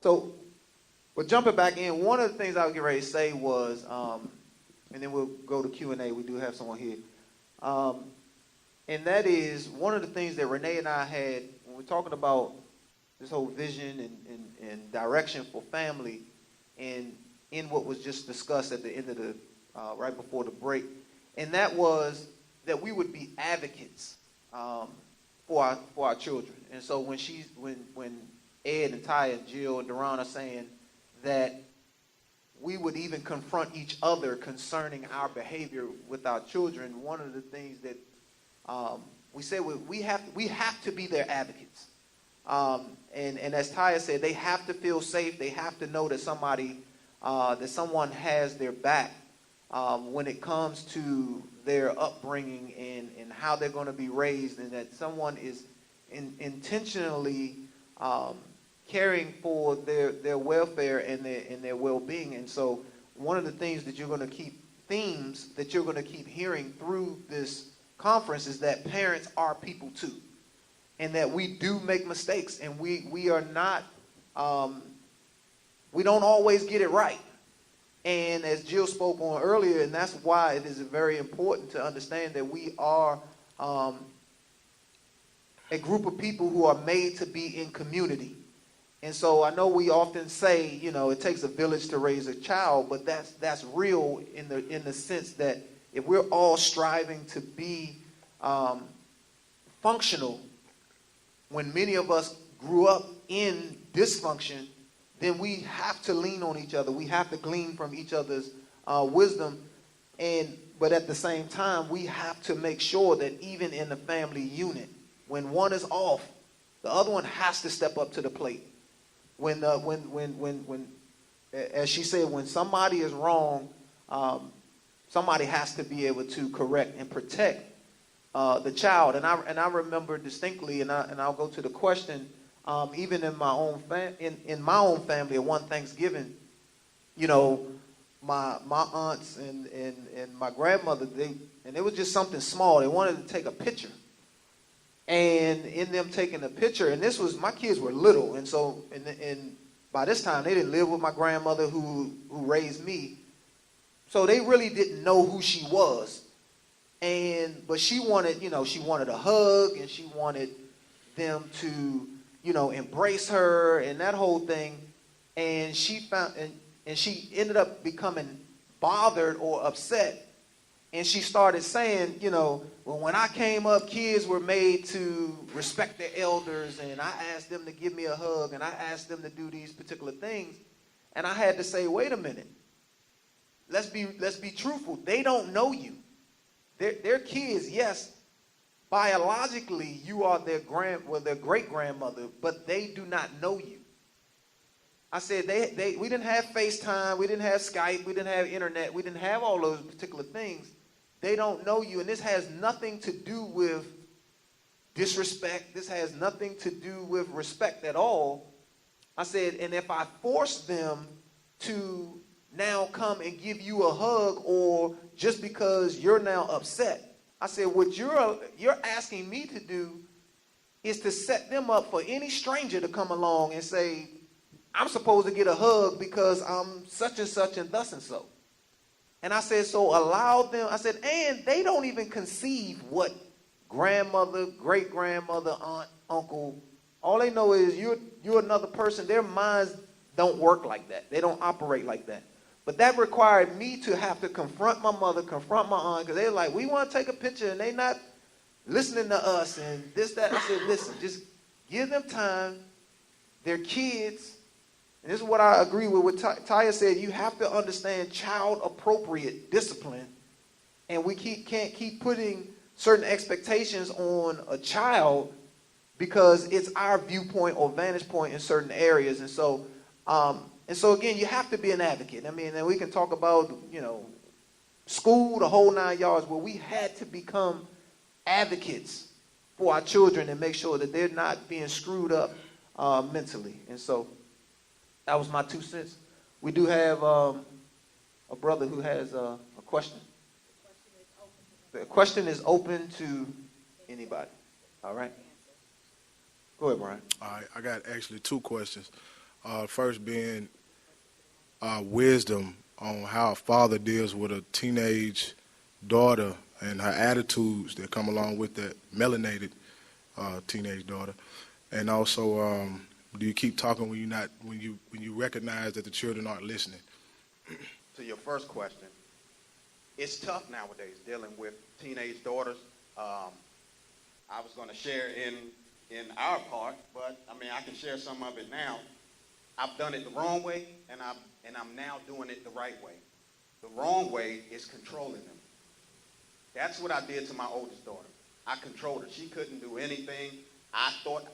So, but jumping back in, one of the things I was getting ready to say was, and then we'll go to Q&A. We do have someone here. And that is one of the things that Renee and I had when we're talking about this whole vision and direction for family, and in what was just discussed at the end of the, right before the break. And that was that we would be advocates for our children. And so when Ed and Ty and Jill and Deron are saying that we would even confront each other concerning our behavior with our children, one of the things that we said we have to be their advocates. And as Ty said, they have to feel safe. They have to know that someone has their back when it comes to their upbringing and how they're going to be raised, and that someone is intentionally caring for their welfare and their well-being. And so one of the things that themes that you're going to keep hearing through this conference is that parents are people too, and that we do make mistakes, and we are not, we don't always get it right. And as Jill spoke on earlier, and that's why it is very important to understand that we are a group of people who are made to be in community. And so I know we often say, it takes a village to raise a child, but that's real in the sense that if we're all striving to be functional, when many of us grew up in dysfunction, then we have to lean on each other. We have to glean from each other's wisdom. But at the same time, we have to make sure that even in the family unit, when one is off, the other one has to step up to the plate. When as she said, when somebody is wrong, somebody has to be able to correct and protect the child. And I remember distinctly, and I'll go to the question. Even in my own family, at one Thanksgiving, my aunts and my grandmother, it was just something small. They wanted to take a picture, and in them taking a picture, and my kids were little, and so and by this time they didn't live with my grandmother who raised me, so they really didn't know who she was, but she wanted a hug, and she wanted them to embrace her and that whole thing. And she ended up becoming bothered or upset. And she started saying, well, when I came up, kids were made to respect their elders, and I asked them to give me a hug, and I asked them to do these particular things. And I had to say, wait a minute. Let's be truthful. They don't know you. They're kids, yes. Biologically, you are their great-grandmother, but they do not know you. I said we didn't have FaceTime, we didn't have Skype, we didn't have internet, we didn't have all those particular things. They don't know you, and this has nothing to do with disrespect. This has nothing to do with respect at all. I said, and if I force them to now come and give you a hug, or just because you're now upset, I said, what you're asking me to do is to set them up for any stranger to come along and say, I'm supposed to get a hug because I'm such and such and thus and so. And I said, so allow them. I said, and they don't even conceive what grandmother, great-grandmother, aunt, uncle, all they know is you're another person. Their minds don't work like that. They don't operate like that. But that required me to have to confront my mother, confront my aunt, because they're like, we want to take a picture, and they're not listening to us, and this, that. I said, listen, just give them time. They're kids. And this is what I agree with what Taya said. You have to understand child-appropriate discipline, and we can't keep putting certain expectations on a child because it's our viewpoint or vantage point in certain areas. And so again, you have to be an advocate. I mean, and we can talk about, school, the whole 9 yards, where we had to become advocates for our children and make sure that they're not being screwed up mentally. And so that was my 2 cents. We do have a brother who has a question. The question is open to anybody. All right. Go ahead, Brian. All right, I got actually 2 questions. First being wisdom on how a father deals with a teenage daughter and her attitudes that come along with that melanated teenage daughter, and also do you keep talking when you recognize that the children aren't listening? To your first question, it's tough nowadays dealing with teenage daughters. I was going to share in our part, but I mean I can share some of it now. I've done it the wrong way, and I'm now doing it the right way. The wrong way is controlling them. That's what I did to my oldest daughter. I controlled her. She couldn't do anything. I thought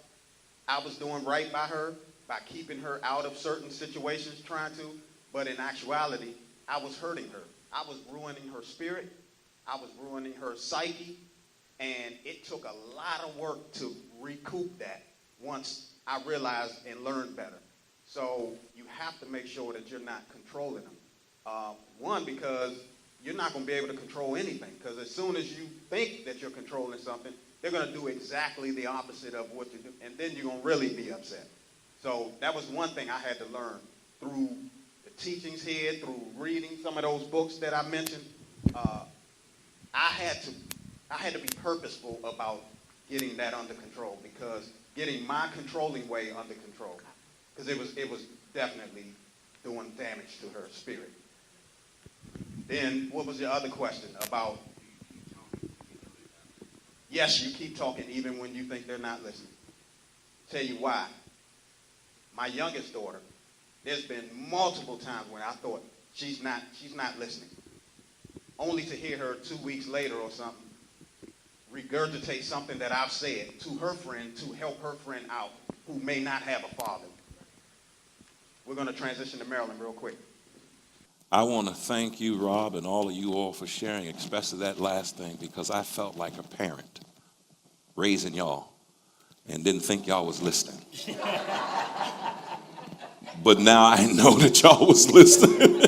I was doing right by her by keeping her out of certain situations, trying to, but in actuality, I was hurting her. I was ruining her spirit. I was ruining her psyche, and it took a lot of work to recoup that once I realized and learned better. So you have to make sure that you're not controlling them. One, because you're not going to be able to control anything, because as soon as you think that you're controlling something, they're going to do exactly the opposite of what you do, and then you're going to really be upset. So that was one thing I had to learn through the teachings here, through reading some of those books that I mentioned. I had to be purposeful about getting that under control, because getting my controlling way under control, because it was definitely doing damage to her spirit. Then what was your other question about? Yes, you keep talking even when you think they're not listening. Tell you why. My youngest daughter, there's been multiple times when I thought she's not listening, only to hear her 2 weeks later or something regurgitate something that I've said to her friend to help her friend out who may not have a father. We're going to transition to Maryland real quick. I want to thank you, Rob, and all of you all for sharing, especially that last thing, because I felt like a parent raising y'all and didn't think y'all was listening. But now I know that y'all was listening.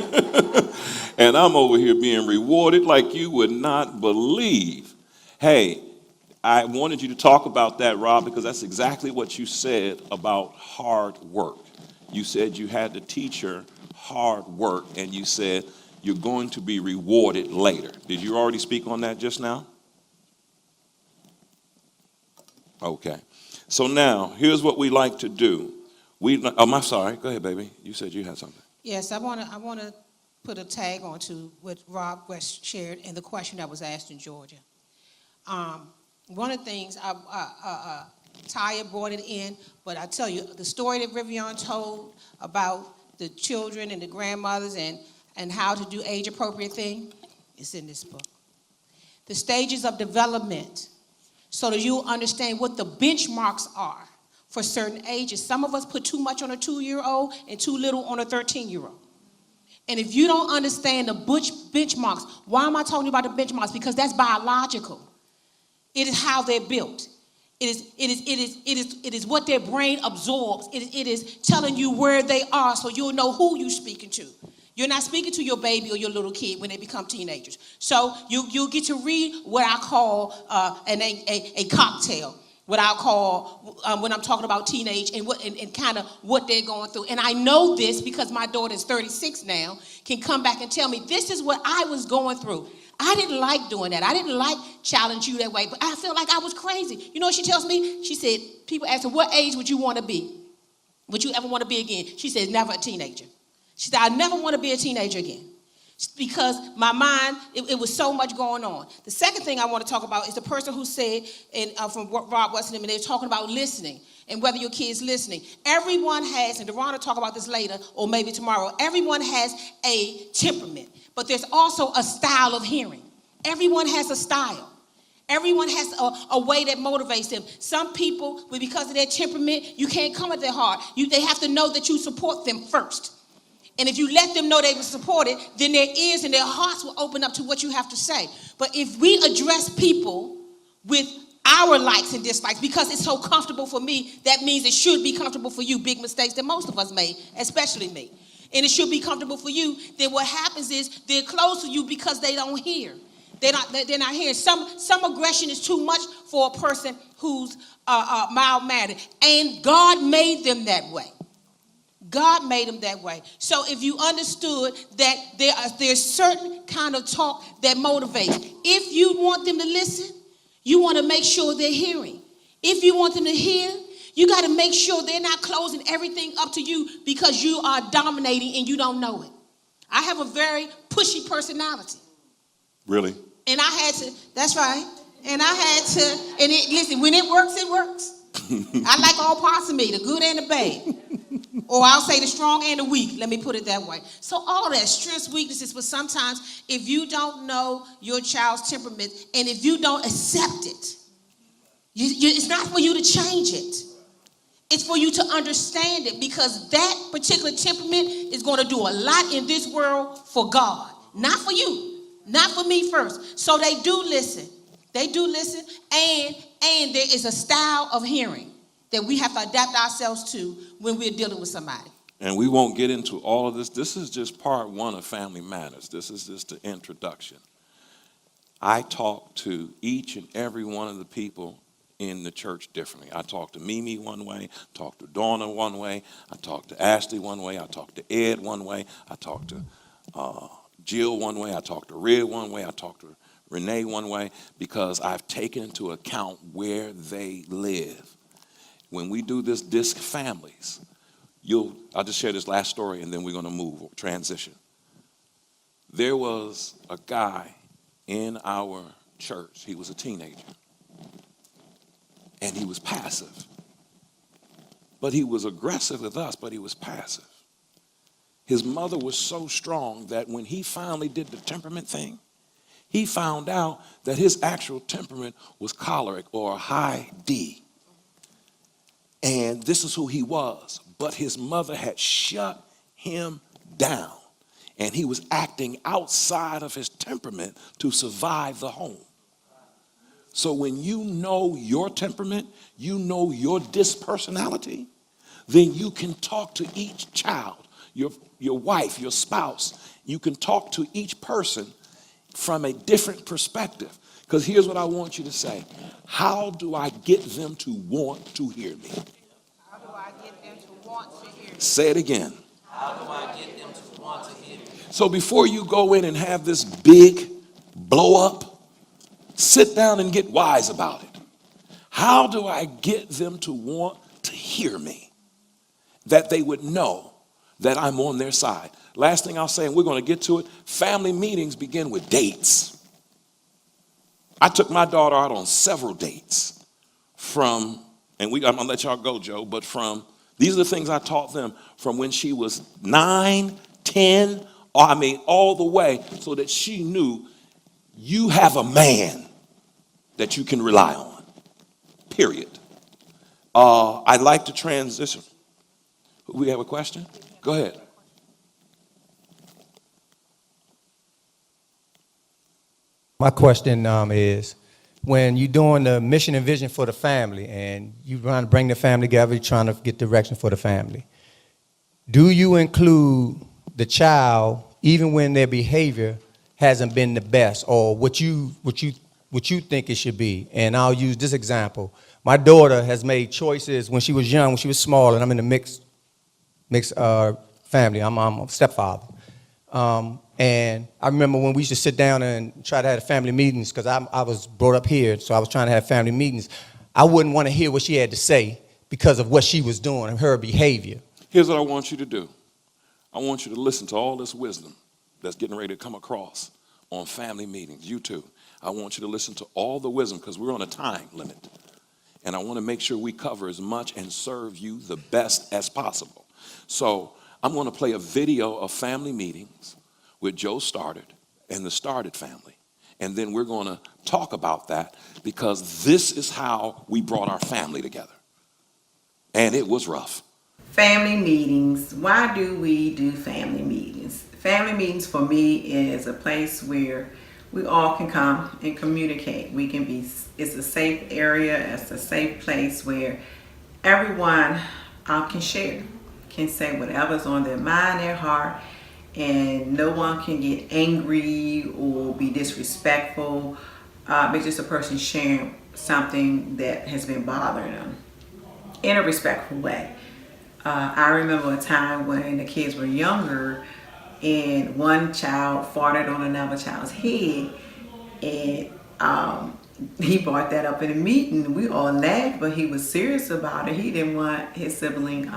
And I'm over here being rewarded like you would not believe. Hey, I wanted you to talk about that, Rob, because that's exactly what you said about hard work. You said you had to teach her hard work, and you said you're going to be rewarded later. Did you already speak on that just now? Okay. So now, here's what we like to do. I'm sorry. Go ahead, baby. You said you had something. Yes, I want to put a tag on to what Rob West shared and the question that was asked in Georgia. One of the things, Taya brought it in, but I tell you, the story that Rivian told about the children and the grandmothers and how to do age-appropriate thing is in this book. The stages of development, so that you understand what the benchmarks are for certain ages. Some of us put too much on a 2-year-old and too little on a 13-year-old. And if you don't understand the benchmarks, why am I talking about the benchmarks? Because that's biological. It is how they're built. It is what their brain absorbs. It is telling you where they are so you'll know who you're speaking to. You're not speaking to your baby or your little kid when they become teenagers. So you'll get to read what I call a cocktail, what I call when I'm talking about teenage and kind of what they're going through. And I know this because my daughter's 36 now, can come back and tell me this is what I was going through. I didn't like doing that. I didn't like challenging you that way, but I felt like I was crazy. You know what she tells me? She said, people ask her, what age would you want to be? Would you ever want to be again? She says, never a teenager. She said, I never want to be a teenager again. Because my mind, it was so much going on. The second thing I want to talk about is the person who said, from Rob Weston, and they're talking about listening and whether your kid's listening. Everyone has, and Deron will talk about this later or maybe tomorrow, everyone has a temperament, but there's also a style of hearing. Everyone has a style. Everyone has a way that motivates them. Some people, because of their temperament, you can't come at their heart. They have to know that you support them first. And if you let them know they were supported, then their ears and their hearts will open up to what you have to say. But if we address people with our likes and dislikes, because it's so comfortable for me, that means it should be comfortable for you. Big mistakes that most of us made, especially me. And it should be comfortable for you. Then what happens is they're close to you because they don't hear. They're not hearing. Some aggression is too much for a person who's mild-mannered. And God made them that way. God made them that way. So if you understood that there's certain kind of talk that motivates. If you want them to listen, you want to make sure they're hearing. If you want them to hear, you got to make sure they're not closing everything up to you because you are dominating and you don't know it. I have a very pushy personality. Really? And I had to, that's right. And I had to, and listen, when it works, it works. I like all parts of me, the good and the bad. Or I'll say the strong and the weak. Let me put it that way. So all that, strengths, weaknesses, but sometimes if you don't know your child's temperament and if you don't accept it, it's not for you to change it. It's for you to understand it because that particular temperament is going to do a lot in this world for God. Not for you. Not for me first. So they do listen. They do listen. And there is a style of hearing that we have to adapt ourselves to when we're dealing with somebody. And we won't get into all of this. This is just part one of Family Matters. This is just the introduction. I talk to each and every one of the people in the church differently. I talk to Mimi one way, talk to Donna one way, I talk to Ashley one way, I talk to Ed one way, I talk to Jill one way, I talk to Red one way, I talk to Renee one way, because I've taken into account where they live. When we do this disc families, I'll just share this last story and then we're going to transition. There was a guy in our church. He was a teenager. And he was passive. But he was aggressive with us, but he was passive. His mother was so strong that when he finally did the temperament thing, he found out that his actual temperament was choleric or a high D. And this is who he was. But his mother had shut him down. And he was acting outside of his temperament to survive the home. So when you know your temperament, you know your dispersonality, then you can talk to each child, your wife, your spouse. You can talk to each person from a different perspective. Because here's what I want you to say. How do I get them to want to hear me? How do I get them to want to hear me? Say it again. How do I get them to want to hear me? So before you go in and have this big blow up, sit down and get wise about it. How do I get them to want to hear me? That they would know that I'm on their side. Last thing I'll say, and we're going to get to it, family meetings begin with dates. I took my daughter out on several dates I'm going to let y'all go, Joe, but these are the things I taught them from when she was 9, 10, all the way, so that she knew you have a man that you can rely on, period. I'd like to transition. We have a question? Go ahead. My question is, when you're doing the mission and vision for the family and you're trying to bring the family together, you're trying to get direction for the family, do you include the child even when their behavior hasn't been the best or what you think it should be? And I'll use this example. My daughter has made choices when she was young, when she was small, and I'm in a mixed family. I'm a stepfather. And I remember when we used to sit down and try to have family meetings, because I was brought up here, so I was trying to have family meetings. I wouldn't want to hear what she had to say because of what she was doing and her behavior. Here's what I want you to do. I want you to listen to all this wisdom that's getting ready to come across on family meetings. You too. I want you to listen to all the wisdom because we're on a time limit. And I want to make sure we cover as much and serve you the best as possible. So I'm going to play a video of family meetings with Joe Started and the Started family. And then we're going to talk about that because this is how we brought our family together. And it was rough. Family meetings. Why do we do family meetings? Family meetings for me is a place where we all can come and communicate. It's a safe area, it's a safe place where everyone can share, can say whatever's on their mind, their heart, and no one can get angry or be disrespectful. It's just a person sharing something that has been bothering them in a respectful way. I remember a time when the kids were younger and one child farted on another child's head, and he brought that up in a meeting. We all laughed, but he was serious about it. He didn't want his sibling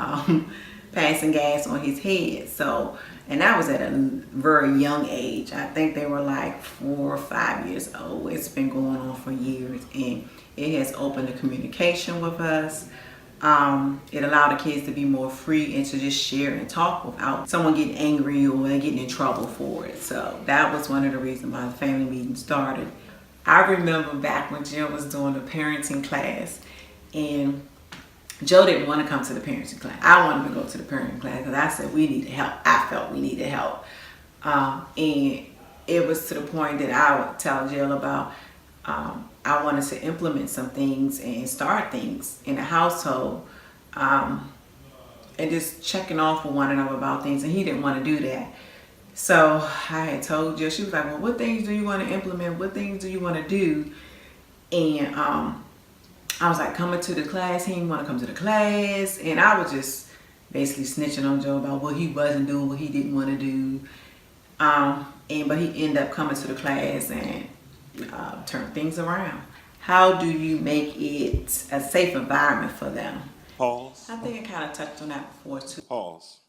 passing gas on his head. So, and that was at a very young age. I think they were like 4 or 5 years old. It's been going on for years, and it has opened the communication with us. It allowed the kids to be more free and to just share and talk without someone getting angry or getting in trouble for it. So that was one of the reasons why the family meeting started. I remember back when Jill was doing the parenting class, and Joe didn't want to come to the parenting class. I wanted to go to the parenting class because I said we needed help. I felt we needed help. And it was to the point that I would tell Jill about I wanted to implement some things and start things in the household, and just checking off with one another about things, and he didn't want to do that. So I had told Jill, she was like, well, what things do you want to implement? What things do you want to do? And I was like, coming to the class, he didn't want to come to the class. And I was just basically snitching on Joe about what he wasn't doing, what he didn't want to do. But he ended up coming to the class and turned things around. How do you make it a safe environment for them? Pause. I think I kind of touched on that before too. Pause.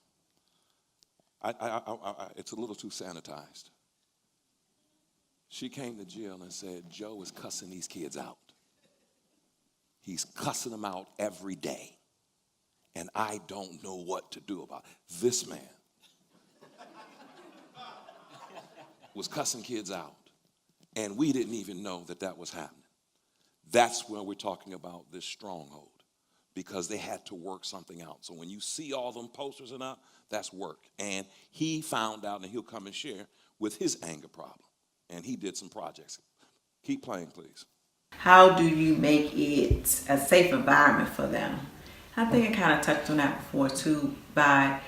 It's a little too sanitized. She came to Jill and said, Joe is cussing these kids out. He's cussing them out every day. And I don't know what to do about it. This man was cussing kids out. And we didn't even know that that was happening. That's where we're talking about this stronghold. Because they had to work something out. So when you see all them posters and out, that's work. And he found out, and he'll come and share with his anger problem. And he did some projects. Keep playing, please. How do you make it a safe environment for them? I think I kind of touched on that before too, by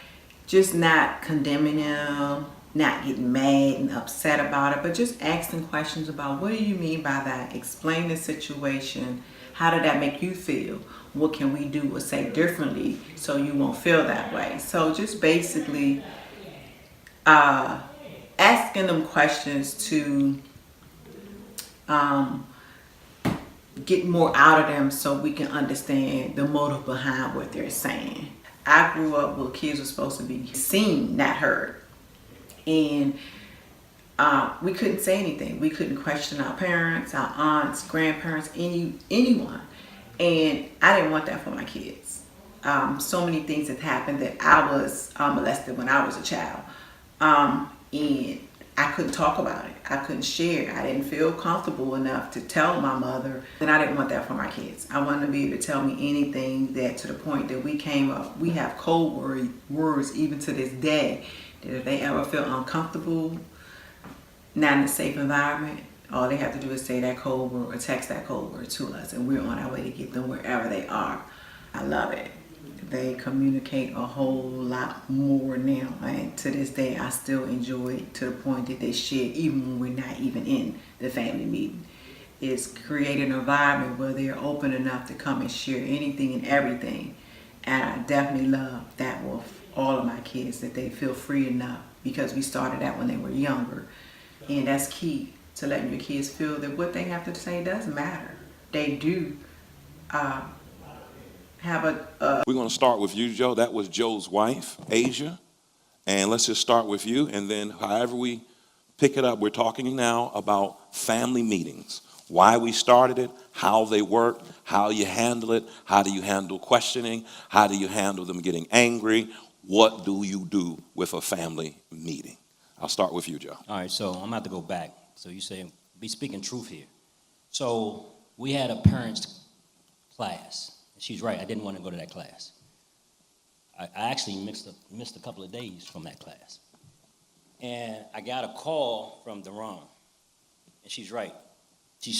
just not condemning them, not getting mad and upset about it, but just asking questions about what do you mean by that? Explain the situation. How did that make you feel? What can we do or say differently so you won't feel that way? So just basically asking them questions to get more out of them so we can understand the motive behind what they're saying. I grew up where kids were supposed to be seen, not heard. And we couldn't say anything. We couldn't question our parents, our aunts, grandparents, anyone. And I didn't want that for my kids. So many things have happened that I was molested when I was a child. And I couldn't talk about it. I couldn't share. I didn't feel comfortable enough to tell my mother. And I didn't want that for my kids. I wanted to be able to tell me anything, that to the point that we came up, we have code words even to this day, that if they ever feel uncomfortable, not in a safe environment, all they have to do is say that code word or text that code word to us, and we're on our way to get them wherever they are. I love it. They communicate a whole lot more now, and to this day I still enjoy it to the point that they share even when we're not even in the family meeting. It's creating an environment where they're open enough to come and share anything and everything, and I definitely love that with all of my kids, that they feel free enough, because we started that when they were younger. And that's key, to letting your kids feel that what they have to say does matter. They do have We're going to start with you, Joe. That was Joe's wife, Asia. And let's just start with you. And then however we pick it up, we're talking now about family meetings. Why we started it, how they work, how you handle it, how do you handle questioning, how do you handle them getting angry, what do you do with a family meeting? I'll start with you, Joe. All right, so I'm about to go back. So you say, be speaking truth here. So we had a parents class. She's right, I didn't want to go to that class. I actually missed a couple of days from that class. And I got a call from Deron. And she's right. She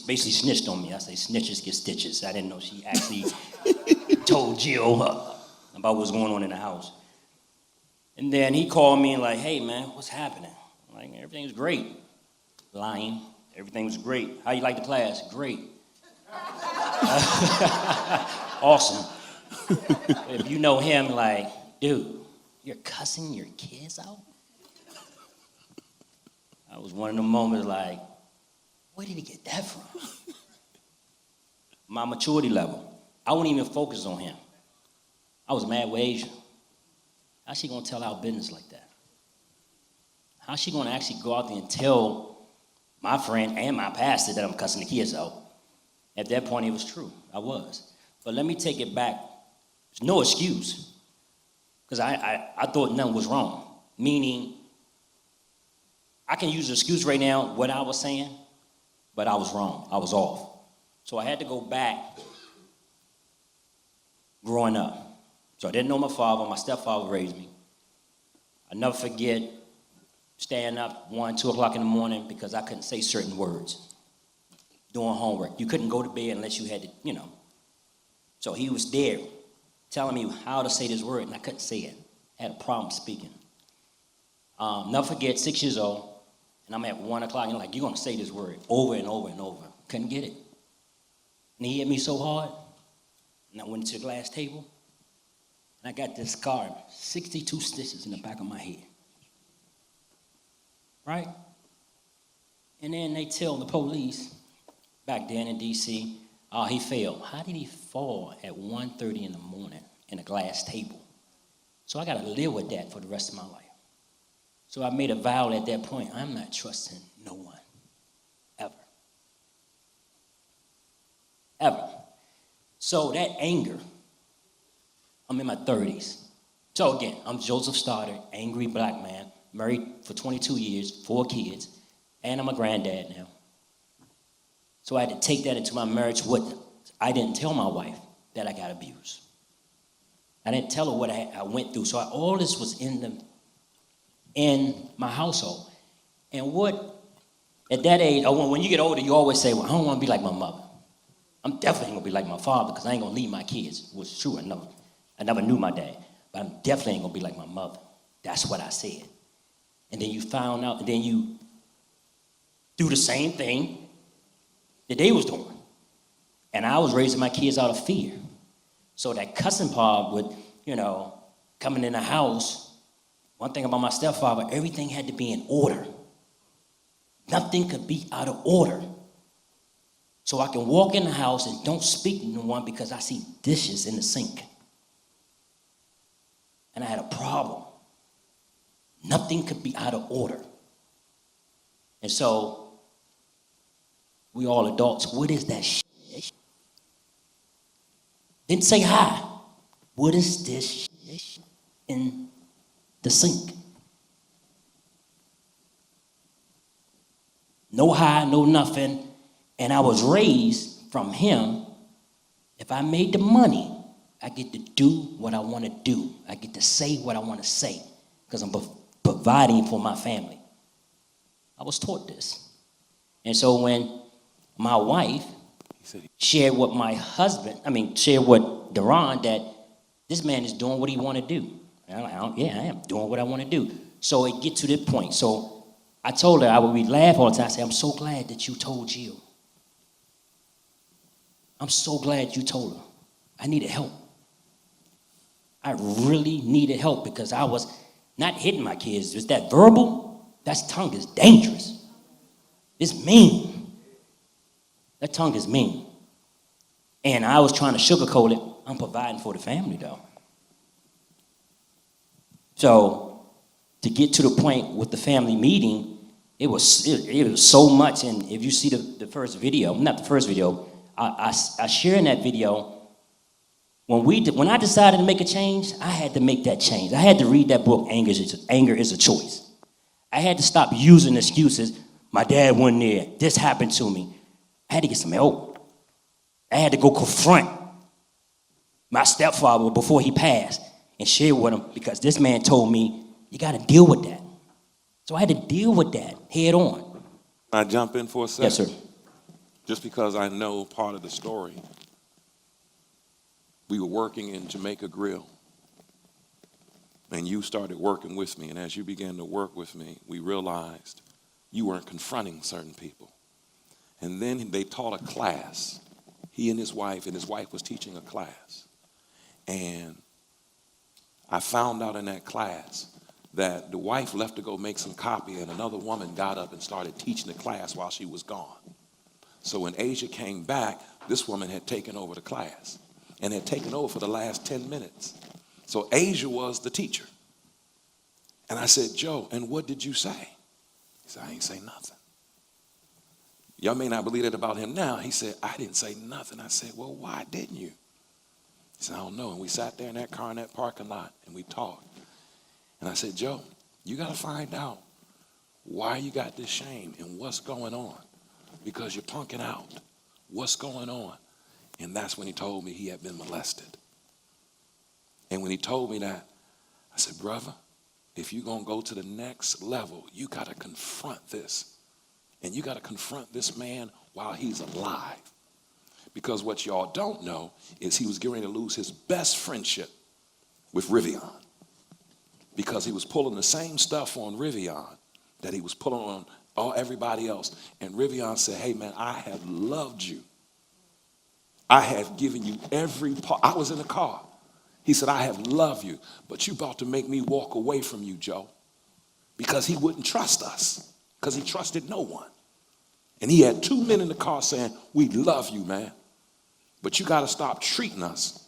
basically snitched on me. I say snitches get stitches. I didn't know she actually told Jill about what was going on in the house. And then he called me and like, hey man, what's happening? I'm like, everything's great. Lying. Everything was great. How you like the class? Great. Awesome. If you know him, like, dude, you're cussing your kids out? I was one of the moments like, where did he get that from? My maturity level. I wouldn't even focus on him. I was mad with Asia. How's she gonna tell our business like that? How's she gonna actually go out there and tell my friend and my pastor that I'm cussing the kids out? At that point, it was true. I was. But let me take it back. There's no excuse. Because I thought nothing was wrong. Meaning, I can use an excuse right now, what I was saying, but I was wrong. I was off. So I had to go back growing up. So I didn't know my father. My stepfather raised me. I never forget staying up 1, 2 o'clock in the morning because I couldn't say certain words. Doing homework. You couldn't go to bed unless you had to, you know. So he was there telling me how to say this word, and I couldn't say it. I had a problem speaking. Never forget, 6 years old, and I'm at 1 o'clock, and I'm like, you're going to say this word over and over and over. Couldn't get it. And he hit me so hard, and I went to the glass table, and I got this scar, 62 stitches in the back of my head. Right? And then they tell the police, back then in D.C., oh, he fell. How did he fall at 1:30 in the morning in a glass table? So I got to live with that for the rest of my life. So I made a vow at that point, I'm not trusting no one, ever. Ever. So that anger, I'm in my 30s. So again, I'm Joseph Stoddard, angry black man, married for 22 years, 4 kids, and I'm a granddad now. So I had to take that into my marriage. I didn't tell my wife that I got abused. I didn't tell her what I went through. So all this was in my household. And at that age, when you get older, you always say, well, I don't want to be like my mother. I'm definitely going to be like my father because I ain't going to leave my kids. It was true. I never knew my dad. But I'm definitely ain't going to be like my mother. That's what I said. And then you found out, and then you do the same thing that they was doing. And I was raising my kids out of fear. So that cussing part would, coming in the house, one thing about my stepfather, everything had to be in order. Nothing could be out of order. So I can walk in the house and don't speak to no one because I see dishes in the sink. And I had a problem. Nothing could be out of order. And so, we all adults, what is that shit? Didn't say hi. What is this shit in the sink? No hi, no nothing. And I was raised from him, if I made the money, I get to do what I want to do. I get to say what I want to say because I'm providing for my family. I was taught this. And so when my wife shared with shared with Deron that this man is doing what he want to do. And I'm like, I am doing what I want to do. So it get to this point. So I told her, we laugh all the time. I say, I'm so glad that you told Jill. I'm so glad you told her. I needed help. I really needed help because I was not hitting my kids. Just that verbal, that tongue is dangerous. It's mean. That tongue is mean. And I was trying to sugarcoat it. I'm providing for the family, though. So to get to the point with the family meeting, it was so much. And if you see the first video, not the first video, I share in that video. When I decided to make a change, I had to make that change. I had to read that book, Anger is a Choice. I had to stop using excuses. My dad wasn't there. This happened to me. I had to get some help. I had to go confront my stepfather before he passed and share with him because this man told me, you got to deal with that. So I had to deal with that head on. Can I jump in for a second? Yes, sir. Just because I know part of the story. We were working in Jamaica Grill, and you started working with me, and as you began to work with me, we realized you weren't confronting certain people. And then they taught a class. He and his wife was teaching a class. And I found out in that class that the wife left to go make some copy, and another woman got up and started teaching the class while she was gone. So when Asia came back, this woman had taken over the class and had taken over for the last 10 minutes. So Asia was the teacher. And I said, Joe, and what did you say? He said, I ain't say nothing. Y'all may not believe that about him now. He said, I didn't say nothing. I said, well, why didn't you? He said, I don't know. And we sat there in that car in that parking lot and we talked. And I said, Joe, you got to find out why you got this shame and what's going on. Because you're punking out. What's going on? And that's when he told me he had been molested. And when he told me that, I said, brother, if you're going to go to the next level, you got to confront this. And you got to confront this man while he's alive. Because what y'all don't know is he was getting ready to lose his best friendship with Rivian. Because he was pulling the same stuff on Rivian that he was pulling on everybody else. And Rivian said, hey man, I have loved you. I have given you every part. I was in the car. He said, I have loved you, but you about to make me walk away from you, Joe. Because he wouldn't trust us. Because he trusted no one. And he had 2 men in the car saying, we love you, man. But you got to stop treating us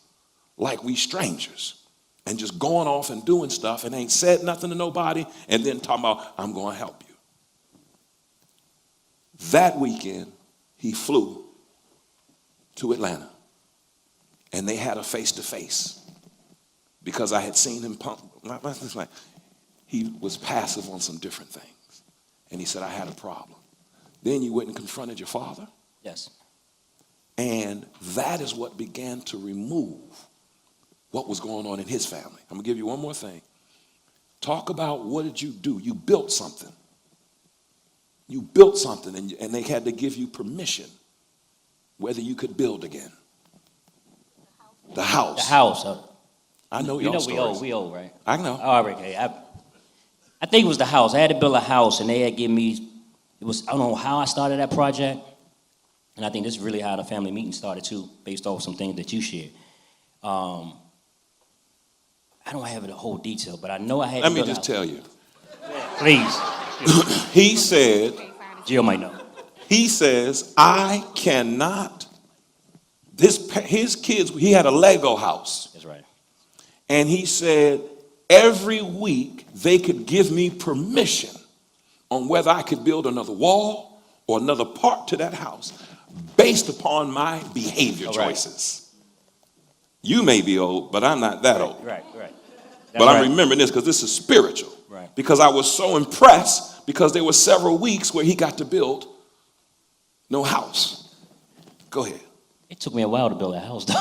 like we strangers and just going off and doing stuff and ain't said nothing to nobody and then talking about, I'm going to help you. That weekend, he flew to Atlanta and they had a face-to-face because I had seen him pump. He was passive on some different things. And he said, I had a problem. Then you went and confronted your father. Yes. And that is what began to remove what was going on in his family. I'm going to give you one more thing. Talk about what did you do? You built something. You built something, and they had to give you permission whether you could build again. The house. The house. I know you y'all know stories. we owe, right? I know. All right, okay. I think it was the house. I had to build a house, and they had given me, I don't know how I started that project, and I think this is really how the family meeting started too, based off some things that you shared. I don't have the whole detail, but I know I had Let to me build a just house. tell you. Please. He said, Jill might know. he says, I cannot, his kids, he had a Lego house. That's right. And he said, every week they could give me permission on whether I could build another wall or another part to that house based upon my behavior choices. You may be old, but I'm not that old. Right. But I'm remembering this because this is spiritual. Right. Because I was so impressed because there were several weeks where he got to build no house. Go ahead. It took me a while to build that house, though.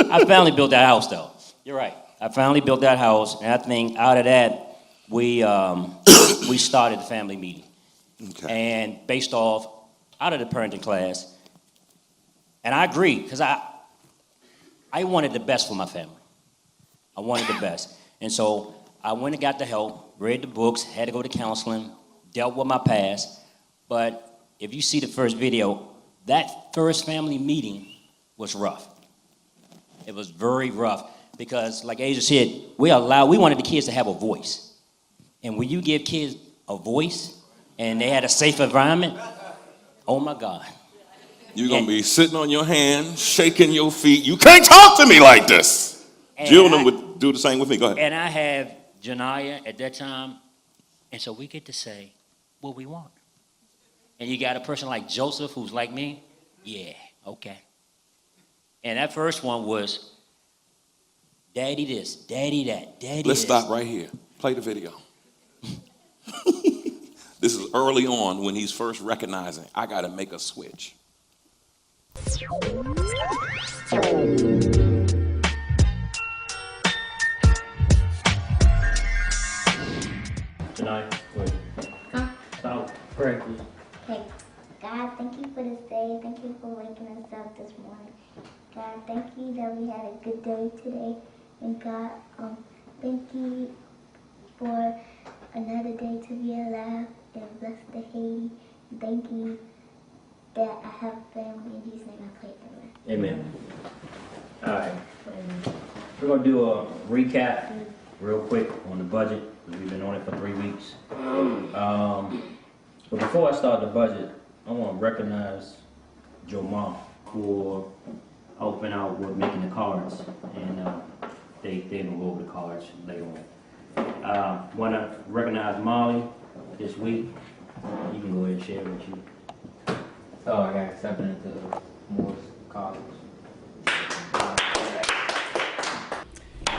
I finally built that house, though. You're right. I finally built that house, and I think out of that, we started the family meeting. Okay. And based off out of the parenting class, and I agree because I wanted the best for my family. I wanted the best, and so I went and got the help, read the books, had to go to counseling, dealt with my past. But if you see the first video, that first family meeting was rough. It was very rough because, like Asia said, we wanted the kids to have a voice. And when you give kids a voice and they had a safe environment, oh my God. You're going to be sitting on your hands, shaking your feet. You can't talk to me like this. Jill would do the same with me. Go ahead. And I have Janaya at that time, and so we get to say what we want. And you got a person like Joseph who's like me, yeah, okay. And that first one was, daddy this, daddy that, daddy Let's this. stop right here. Play the video. This is early on when he's first recognizing, I got to make a switch. Janaya, go ahead. Stop. Pray, please. Okay, God, thank you for this day. Thank you for waking us up this morning. God, thank you that we had a good day today. And God, thank you for another day to be alive and bless the Haiti. Thank you that I have family. In Jesus' name I pray. Amen. Amen. Alright, we're gonna do a recap real quick on the budget, 'cause we've been on it for 3 weeks. But before I start the budget, I wanna recognize Joe Mom for helping out with making the cards, and they're gonna go over the cards later on. Wanna recognize Molly this week. You can go ahead and share what you. Oh, I got accepted into Moore's College.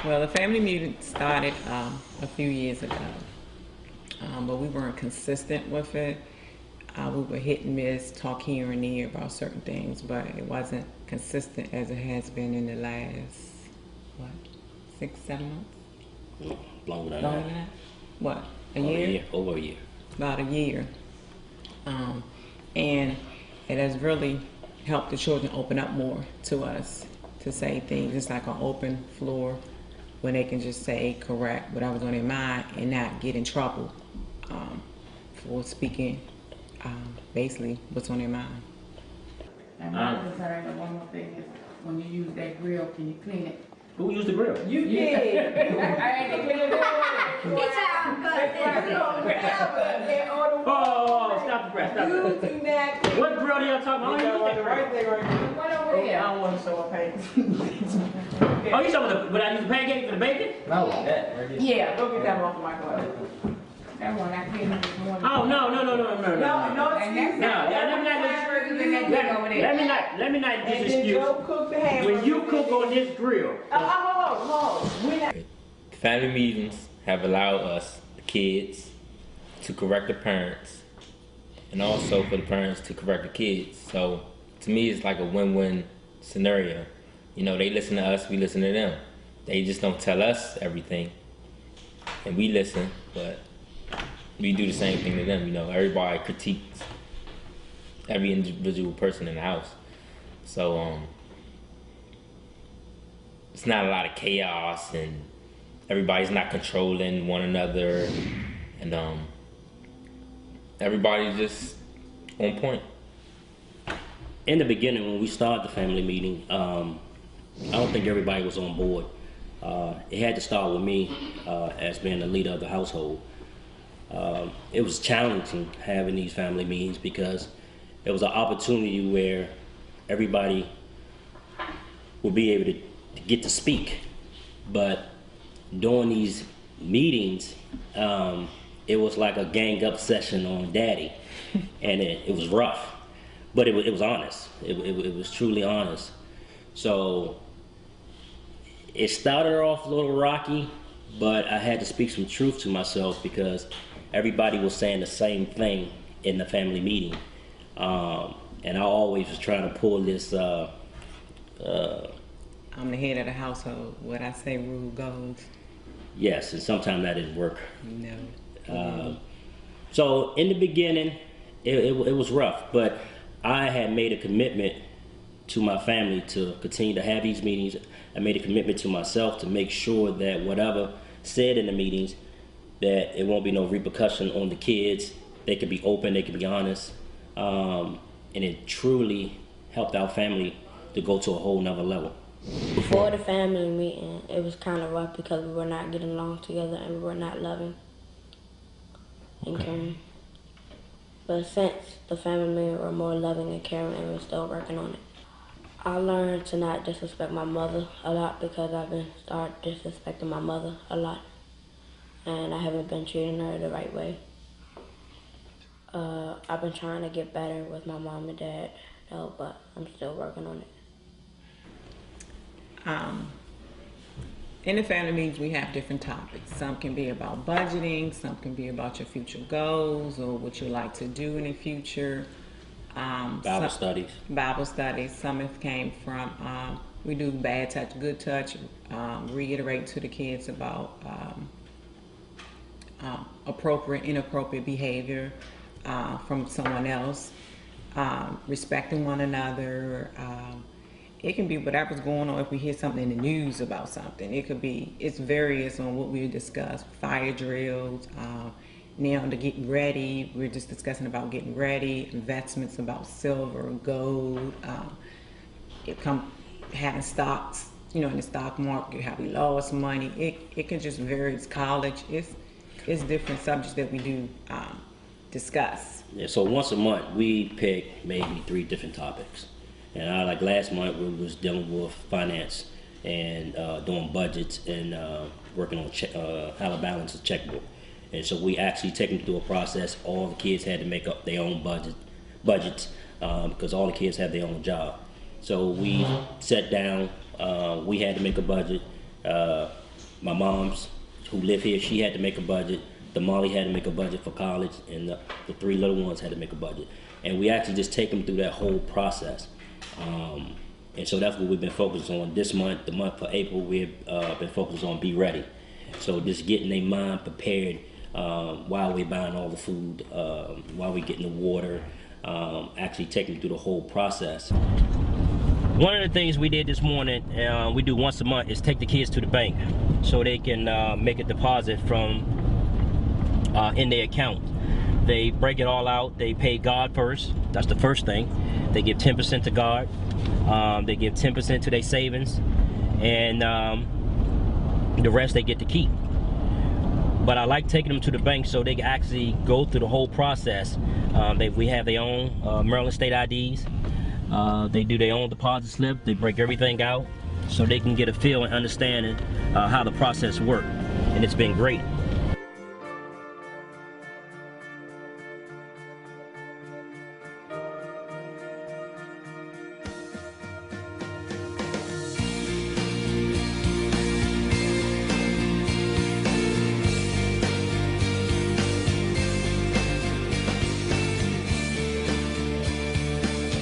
Well, the family meeting started a few years ago, but we weren't consistent with it. We were hit and miss, talk here and there about certain things, but it wasn't consistent as it has been in the last, what, 6, 7 months? Longer than Longer that. than that? What, a Over year? Over a year. About a year. And it has really helped the children open up more to us, to say things. It's like an open floor where they can just say, correct whatever's on their mind and not get in trouble for speaking basically what's on their mind. And my concern, and one more thing is, when you use that grill, can you clean it? Who used the grill? You did. I had to clean it up. Oh, stop the press, stop the press. What grill are y'all talking about? What over there? I don't want to show a paper. Oh, you talking about would I use the pancake for the bacon? No, that right there. Yeah, Go get that off the microwave. that one I cleaned this morning. Oh, no. And that's No, yeah, let me not hamburgers in that thing over there. let me not And then dispute. Joe cooked the hamburger. When you cook on this grill, Hold on. We're not. Family meetings have allowed us, the kids, to correct the parents, and also for the parents to correct the kids. So to me, it's like a win-win scenario. You know, they listen to us, we listen to them. They just don't tell us everything, and we listen, but we do the same thing to them. You know, everybody critiques every individual person in the house. So it's not a lot of chaos, and everybody's not controlling one another, and everybody's just on point. in the beginning when we started the family meeting, I don't think everybody was on board. It had to start with me as being the leader of the household. It was challenging having these family meetings because it was an opportunity where everybody would be able to get to speak. But during these meetings, it was like a gang up session on daddy, and it was rough, but it was honest. It was truly honest. So it started off a little rocky, but I had to speak some truth to myself because everybody was saying the same thing in the family meeting. And I always was trying to pull this, I'm the head of the household. What I say, rule goes. yes, and sometimes that didn't work. No. So in the beginning, it was rough, but I had made a commitment to my family to continue to have these meetings. I made a commitment to myself to make sure that whatever said in the meetings, that it won't be no repercussion on the kids. They could be open, they could be honest. And it truly helped our family to go to a whole nother level. Before the family meeting, it was kind of rough because we were not getting along together and we were not loving and caring. But since the family meeting, we're more loving and caring, and we're still working on it. I learned to not disrespect my mother a lot because I've been started disrespecting my mother a lot, and I haven't been treating her the right way. I've been trying to get better with my mom and dad, though, but I'm still working on it. In the family meetings, we have different topics. Some can be about budgeting, some can be about your future goals or what you like to do in the future. Bible studies. Bible studies. Some have came from, we do bad touch, good touch, reiterate to the kids about appropriate, inappropriate behavior from someone else, respecting one another. It can be whatever's going on. If we hear something in the news about something, it could be, it's various on what we discuss. Fire drills, now to get ready, we're just discussing about getting ready, investments about silver, gold, having stocks, in the stock market, how we lost money. It can just vary. It's college. It's different subjects that we do discuss. Yeah, so once a month, we pick maybe 3 different topics. And like last month, we was dealing with finance and doing budgets and working on how to balance a checkbook. And so we actually take them through a process. All the kids had to make up their own budgets because all the kids have their own job. So we sat down. We had to make a budget. My mom's, who live here, she had to make a budget. The Molly had to make a budget for college, and the 3 little ones had to make a budget. And we actually just take them through that whole process. And so that's what we've been focused on this month. The month for April, we've been focused on Be Ready. So just getting their mind prepared while we're buying all the food, while we're getting the water, actually taking them through the whole process. One of the things we did this morning, we do once a month, is take the kids to the bank so they can make a deposit from in their account. They break it all out. They pay God first. That's the first thing. They give 10% to God. They give 10% to their savings, and the rest they get to keep. But I like taking them to the bank so they can actually go through the whole process. We have their own Maryland State IDs. They do their own deposit slip. They break everything out so they can get a feel and understanding how the process works. And it's been great.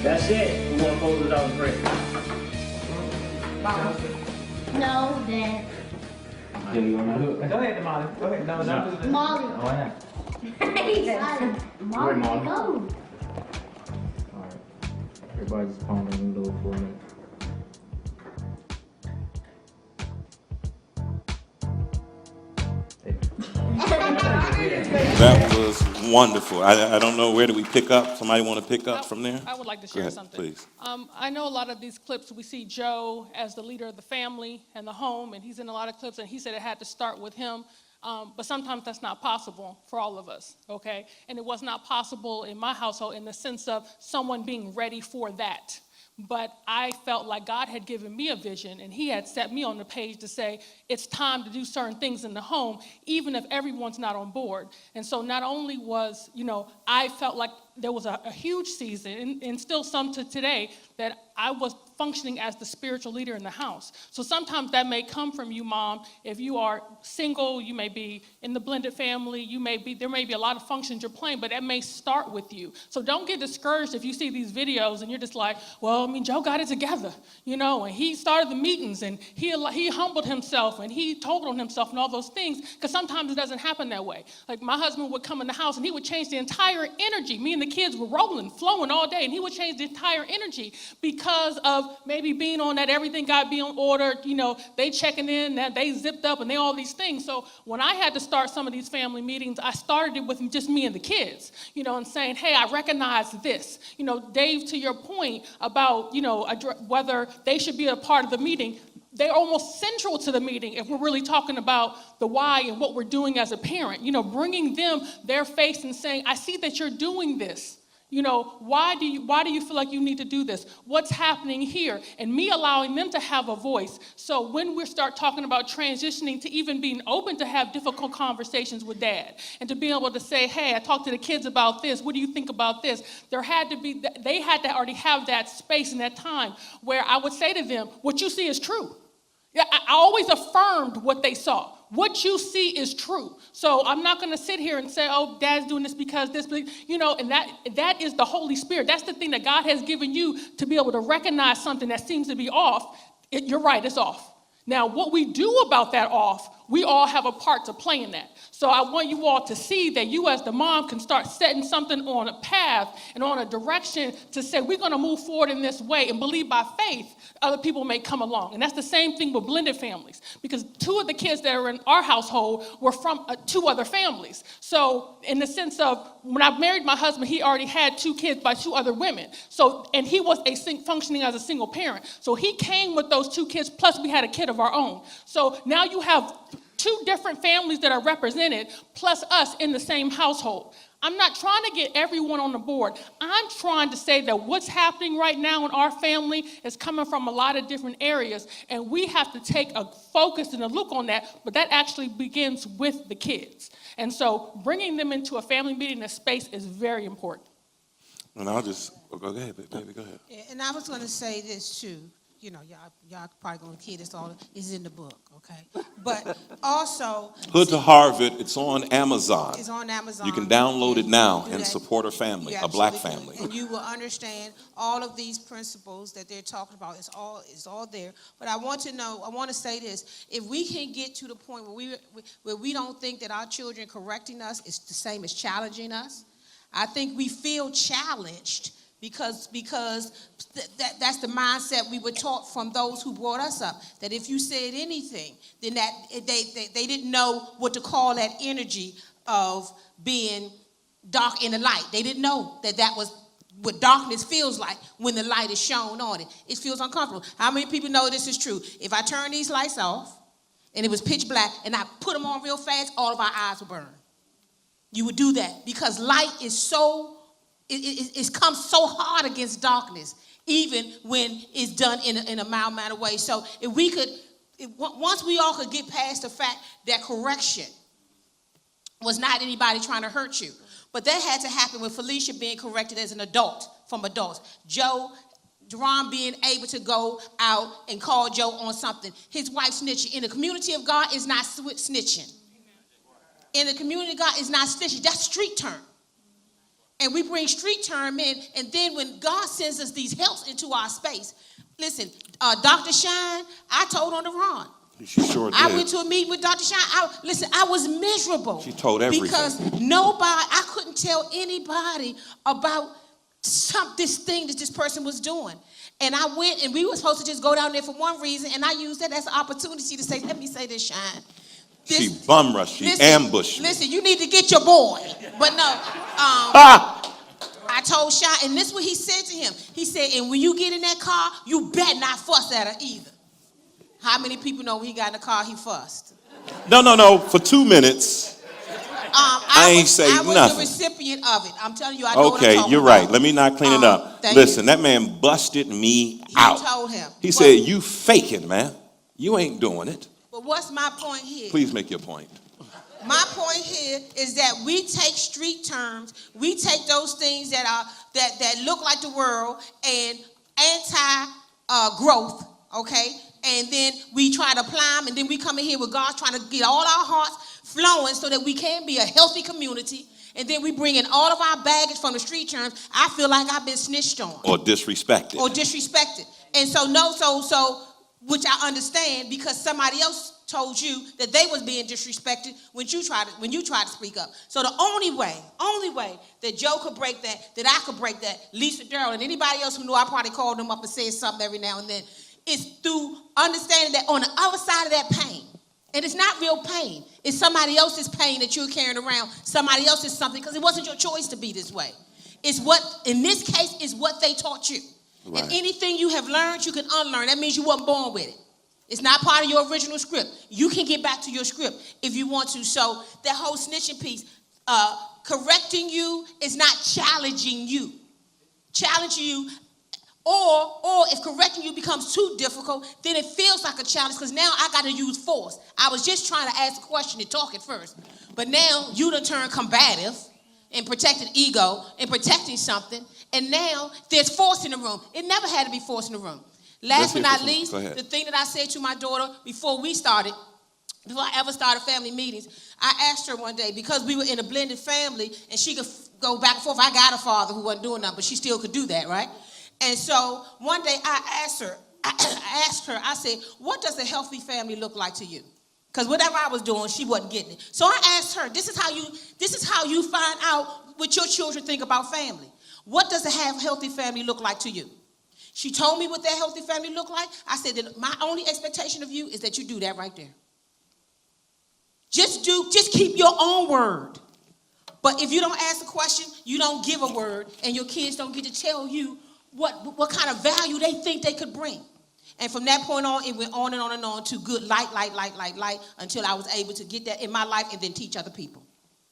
That's it. Who want to close it out in prayer? No, Dad. Do you want to do it? Go ahead, Molly. Go ahead. No, don't do this. Molly. Oh, yeah. He's silent. Molly, Molly? go. Alright. Everybody just pondering a little for a minute. That was wonderful. I don't know, where do we pick up? Somebody want to pick up from there? I would like to Go share ahead, something. please. I know a lot of these clips, we see Joe as the leader of the family and the home, and he's in a lot of clips, and he said it had to start with him. But sometimes that's not possible for all of us, okay? And it was not possible in my household in the sense of someone being ready for that. But I felt like God had given me a vision, and he had set me on the page to say, it's time to do certain things in the home, even if everyone's not on board. And so not only was, I felt like there was a huge season, and still some to today, that I was functioning as the spiritual leader in the house. So sometimes that may come from you, Mom. If you are single, you may be in the blended family, there may be a lot of functions you're playing, but that may start with you. So don't get discouraged if you see these videos and you're just like, well, Joe got it together, and he started the meetings, and he humbled himself, and he told on himself and all those things, because sometimes it doesn't happen that way. Like my husband would come in the house and he would change the entire energy. Me and the kids were rolling, flowing all day, and he would change the entire energy because of maybe being on that everything got to be on order, they checking in, that they zipped up, and they all these things. So when I had to start some of these family meetings, I started it with just me and the kids, and saying, hey, I recognize this. Dave, to your point about, whether they should be a part of the meeting, they're almost central to the meeting if we're really talking about the why and what we're doing as a parent, bringing them their face and saying, I see that you're doing this. Why do you feel like you need to do this? What's happening here? And me allowing them to have a voice. So when we start talking about transitioning to even being open to have difficult conversations with Dad and to be able to say, hey, I talked to the kids about this. What do you think about this? They had to already have that space and that time where I would say to them, what you see is true. Yeah, I always affirmed what they saw. What you see is true. So I'm not going to sit here and say, oh, Dad's doing this because this, and that is the Holy Spirit. That's the thing that God has given you to be able to recognize something that seems to be off. You're right, it's off. Now, what we do about that off, we all have a part to play in that. So I want you all to see that you as the mom can start setting something on a path and on a direction to say, we're going to move forward in this way and believe by faith other people may come along. And that's the same thing with blended families, because 2 of the kids that are in our household were from 2 other families. So in the sense of when I married my husband, he already had 2 kids by 2 other women. So, and he was functioning as a single parent. So he came with those 2 kids, plus we had a kid of our own. So now you have 2 different families that are represented, plus us in the same household. I'm not trying to get everyone on the board. I'm trying to say that what's happening right now in our family is coming from a lot of different areas, and we have to take a focus and a look on that, but that actually begins with the kids. And so bringing them into a family meeting, a space, is very important. And I'll just, go ahead, baby, go ahead. And I was going to say this too. You know, y'all probably going to hear this all is in the book, okay? But also, Hood to Harvard, it's on Amazon. It's on Amazon. You can download it now and that. support a family, You a black absolutely family. can. And you will understand all of these principles that they're talking about. It's all there. But I want to say this. If we can get to the point where we don't think that our children correcting us is the same as challenging us, I think we feel challenged because that's the mindset we were taught from those who brought us up, that if you said anything, then that they didn't know what to call that energy of being dark in the light. They didn't know that was what darkness feels like when the light is shown on it. It feels uncomfortable. How many people know this is true? If I turn these lights off and it was pitch black and I put them on real fast, all of our eyes would burn. You would do that because light is it comes so hard against darkness, even when it's done in a mild manner way. So if we could, once we all could get past the fact that correction was not anybody trying to hurt you, but that had to happen with Felicia being corrected as an adult from adults. Jerron being able to go out and call Joe on something. His wife snitching. In the community of God is not snitching. In the community of God is not snitching. That's street term. And we bring street term in, and then when God sends us these helps into our space, listen, Dr. Shine, I told on to Ron. She sure did. I went to a meeting with Dr. Shine. I was miserable. She told everything. Because I couldn't tell anybody about this thing that this person was doing. And I went, and we were supposed to just go down there for one reason, and I used that as an opportunity to say, let me say this, Shine. She bum rushed, she ambushed me. Listen, you need to get your boy. But no, I told Shine, and this is what he said to him. He said, and when you get in that car, you better not fuss at her either. How many people know when he got in the car, he fussed? No, for 2 minutes. I ain't say nothing. I was the recipient of it. I'm telling you, I know what I'm talking you're about. right. Let me not clean it up. Listen, that man busted me out. He told him. He said, you faking, man. You ain't doing it. But what's my point here? Please make your point. My point here is that we take street terms, we take those things that look like the world and anti-growth, okay? And then we try to apply them, and then we come in here with God trying to get all our hearts flowing so that we can be a healthy community. And then we bring in all of our baggage from the street terms. I feel like I've been snitched on. Or disrespected. And so which I understand because somebody else told you that they was being disrespected when you tried to speak up. So the only way that Joe could break that I could break that, Lisa, Darrell, and anybody else who knew, I probably called them up and said something every now and then, is through understanding that on the other side of that pain, and it's not real pain, it's somebody else's pain that you're carrying around, somebody else's something, because it wasn't your choice to be this way. It's what, in this case, is what they taught you. Right. And anything you have learned, you can unlearn. That means you weren't born with it. It's not part of your original script. You can get back to your script if you want to. So that whole snitching piece, correcting you is not challenging you. Challenging you, or if correcting you becomes too difficult, then it feels like a challenge because now I got to use force. I was just trying to ask a question and talk at first. But now you done turned combative and protected ego and protecting something. And now there's force in the room. It never had to be force in the room. Last but not least, the thing that I said to my daughter before I ever started family meetings, I asked her one day, because we were in a blended family and she could go back and forth. I got a father who wasn't doing nothing, but she still could do that, right? And so one day I asked her, I said, what does a healthy family look like to you? Because whatever I was doing, she wasn't getting it. So I asked her, this is how you find out what your children think about family. What does a healthy family look like to you? She told me what that healthy family looked like. I said that my only expectation of you is that you do that right there. Just keep your own word. But if you don't ask a question, you don't give a word, and your kids don't get to tell you what kind of value they think they could bring. And from that point on, it went on and on and on to good light, until I was able to get that in my life and then teach other people.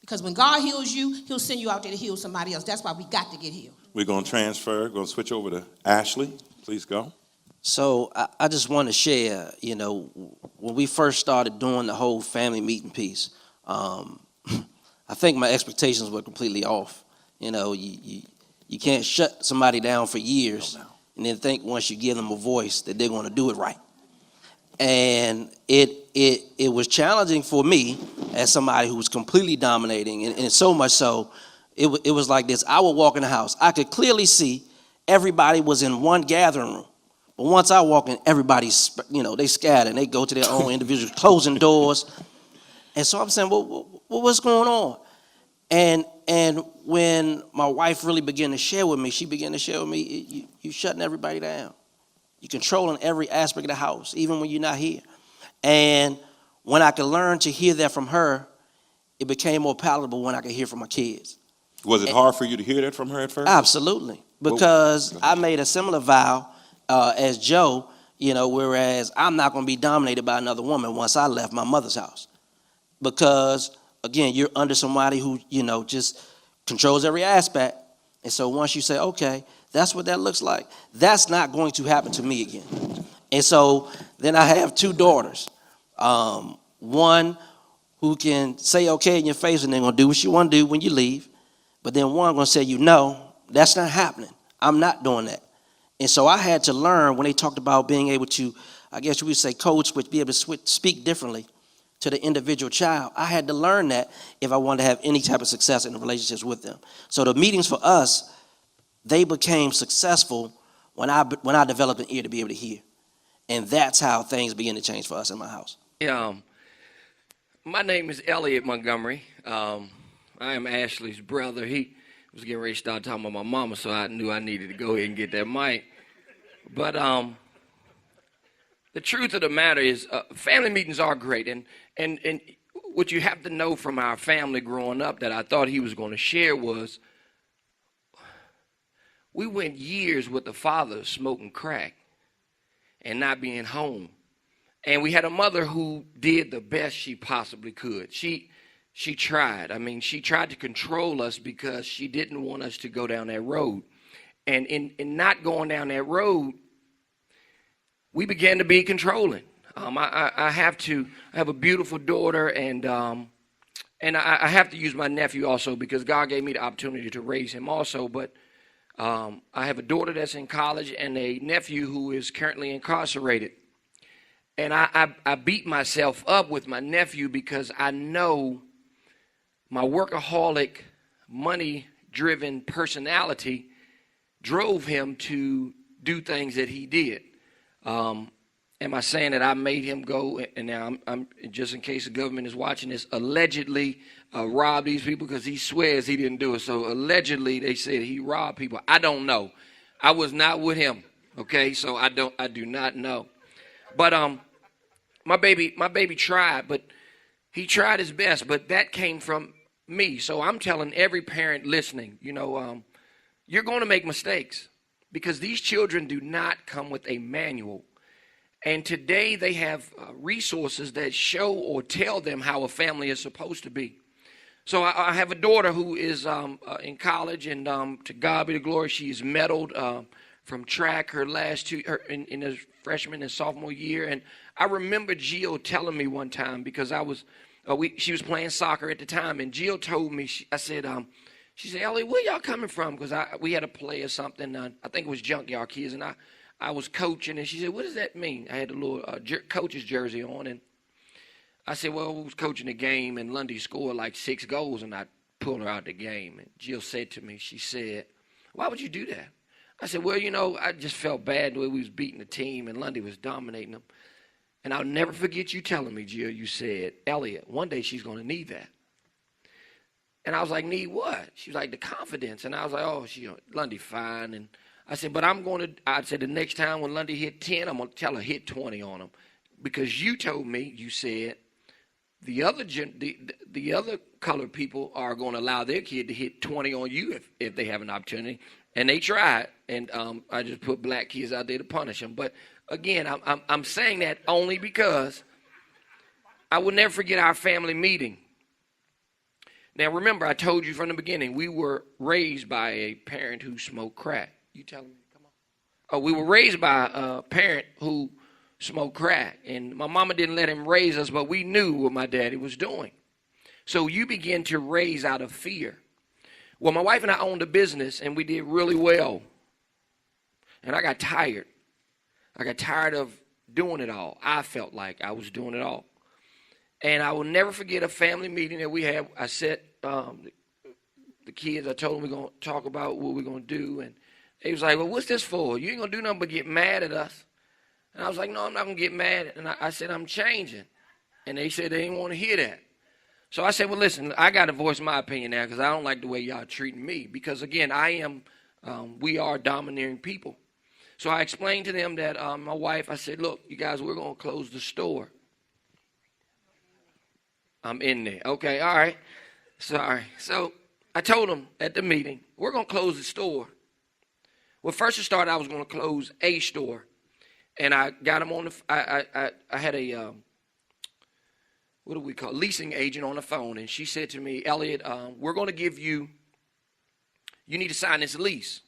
Because when God heals you, he'll send you out there to heal somebody else. That's why we got to get healed. We're going to switch over to Ashley. Please go. So I just want to share, when we first started doing the whole family meeting piece, I think my expectations were completely off. You can't shut somebody down for years and then think once you give them a voice that they're going to do it right. And it was challenging for me as somebody who was completely dominating, and so much so, it was like this. I would walk in the house. I could clearly see everybody was in one gathering room. But once I walk in, everybody's, they scatter and they go to their own individual, closing doors. And so I'm saying, well, what's going on? And when my wife really began to share with me, you shutting everybody down. You're controlling every aspect of the house, even when you're not here. And when I could learn to hear that from her, it became more palatable when I could hear from my kids. Was it hard for you to hear that from her at first? Absolutely. Because I made a similar vow as Joe, whereas I'm not going to be dominated by another woman once I left my mother's house. Because, again, you're under somebody who, just controls every aspect. And so once you say, okay, that's what that looks like, that's not going to happen to me again. And so then I have two daughters. One who can say okay in your face and they're going to do what you want to do when you leave. But then one going to say, no, that's not happening. I'm not doing that. And so I had to learn when they talked about being able to, I guess you would say code switch, be able to speak differently to the individual child. I had to learn that if I wanted to have any type of success in the relationships with them. So the meetings for us, they became successful when I developed an ear to be able to hear. And that's how things began to change for us in my house. My name is Elliot Montgomery. I am Ashley's brother. He was getting ready to start talking about my mama, so I knew I needed to go ahead and get that mic. But the truth of the matter is family meetings are great. And what you have to know from our family growing up that I thought he was going to share was we went years with the father smoking crack and not being home. And we had a mother who did the best she possibly could. She tried. I mean, she tried to control us because she didn't want us to go down that road. And in not going down that road, we began to be controlling. I have a beautiful daughter, and I have to use my nephew also because God gave me the opportunity to raise him also. But I have a daughter that's in college and a nephew who is currently incarcerated. And I beat myself up with my nephew because I know my workaholic, money-driven personality drove him to do things that he did. Am I saying that I made him go, and now I'm just in case the government is watching this, allegedly rob these people because he swears he didn't do it. So allegedly they said he robbed people. I don't know. I was not with him, okay? So I do not know. But my baby tried, but he tried his best, but that came from me. So I'm telling every parent listening, you're going to make mistakes because these children do not come with a manual. And today they have resources that show or tell them how a family is supposed to be. So I have a daughter who is in college, and to God be the glory, she's medaled from track her last two in her freshman and sophomore year. And I remember Jill telling me one time because she was playing soccer at the time, and Jill told me, she said, Ellie, where y'all coming from? Because we had a play or something. I think it was Junkyard Kids, and I was coaching, and she said, what does that mean? I had a little coach's jersey on, and I said, well, I was coaching a game, and Lundy scored like 6 goals, and I pulled her out the game. And Jill said to me, she said, why would you do that? I said, well, I just felt bad the way we was beating the team, and Lundy was dominating them. And I'll never forget you telling me, Jill, you said, Elliot, one day she's going to need that. And I was like, need what? She was like, the confidence. And I was like, oh, Lundy, fine. And I said, but I said, the next time when Lundy hit 10, I'm going to tell her hit 20 on him. Because you told me, you said, the other colored people are going to allow their kid to hit 20 on you if they have an opportunity. And they tried. And I just put black kids out there to punish them. But again, I'm saying that only because I will never forget our family meeting. Now, remember, I told you from the beginning, we were raised by a parent who smoked crack. You telling me? Come on. Oh, we were raised by a parent who smoked crack. And my mama didn't let him raise us, but we knew what my daddy was doing. So you begin to raise out of fear. Well, my wife and I owned a business, and we did really well. And I got tired. I got tired of doing it all. I felt like I was doing it all. And I will never forget a family meeting that we had. I said, the kids, I told them we're going to talk about what we're going to do. And they was like, well, what's this for? You ain't going to do nothing but get mad at us. And I was like, no, I'm not going to get mad. And I said, I'm changing. And they said they didn't want to hear that. So I said, well, listen, I got to voice my opinion now because I don't like the way y'all treating me. Because, again, we are domineering people. So I explained to them that my wife, I said, look, you guys, we're going to close the store. I'm in there. Okay, all right. Sorry. So I told them at the meeting, we're going to close the store. Well, first it started, I was going to close a store. And I got them on I had a, what do we call it, leasing agent on the phone. And she said to me, Elliot, we're going to give you need to sign this lease.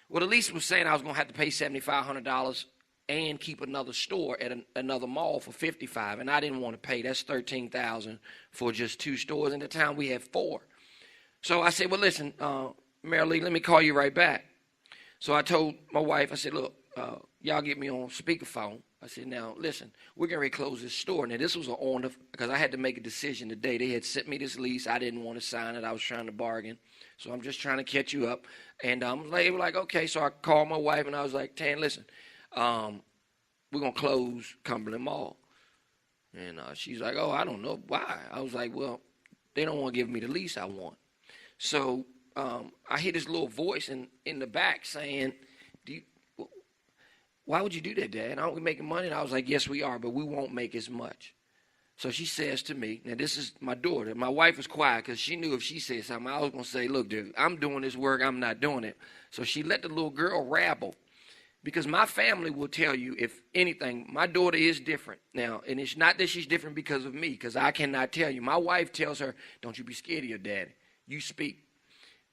Well, the lease was saying I was going to have to pay $7,500 and keep another store at another mall for $55,000, and I didn't want to pay. That's $13,000 for just 2 stores. And at the time we had 4. So I said, well, listen, Mary Lee, let me call you right back. So I told my wife, I said, look, y'all get me on speakerphone. I said, now listen, we're going to close this store. Now this was because I had to make a decision today. They had sent me this lease. I didn't want to sign it. I was trying to bargain. So I'm just trying to catch you up. And they were like, okay. So I called my wife and I was like, Tan, listen. We're going to close Cumberland Mall. And she's like, oh, I don't know why. I was like, well, they don't want to give me the lease I want. So I hear this little voice in the back saying, why would you do that, Dad? Aren't we making money? And I was like, yes, we are, but we won't make as much. So she says to me, now this is my daughter. My wife was quiet because she knew if she said something, I was going to say, look, dude, I'm doing this work. I'm not doing it. So she let the little girl rabble. Because my family will tell you, if anything, my daughter is different now. And it's not that she's different because of me, because I cannot tell you. My wife tells her, don't you be scared of your daddy. You speak.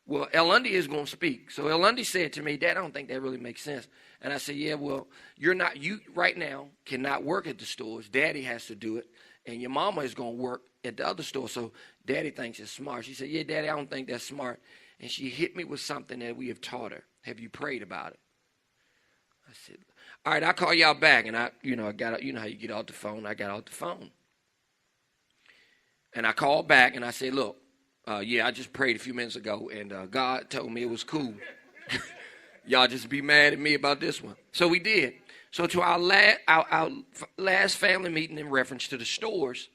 Well, El Lundy is going to speak. So El Lundy said to me, Dad, I don't think that really makes sense. And I said, yeah, well, you right now cannot work at the stores. Daddy has to do it. And your mama is going to work at the other store. So Daddy thinks it's smart. She said, yeah, Daddy, I don't think that's smart. And she hit me with something that we have taught her. Have you prayed about it? I said, all right, I'll call y'all back. And I got, how you get off the phone. I got off the phone. And I called back and I said, look, yeah, I just prayed a few minutes ago and God told me it was cool. Y'all just be mad at me about this one. So we did. So to our last family meeting in reference to the stores,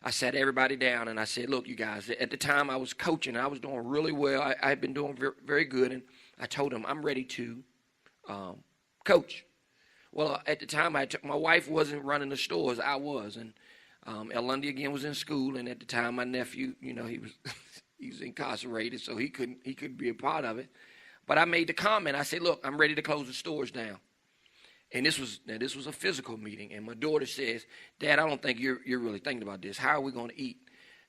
I sat everybody down and I said, look, you guys, at the time I was coaching. I was doing really well. I had been doing very, very good. And I told them I'm ready to coach. Well, at the time, my wife wasn't running the stores. I was. And El Lundy again was in school. And at the time, my nephew, he was incarcerated, so he couldn't be a part of it. But I made the comment. I said, look, I'm ready to close the stores down. And this was a physical meeting. And my daughter says, Dad, I don't think you're really thinking about this. How are we going to eat?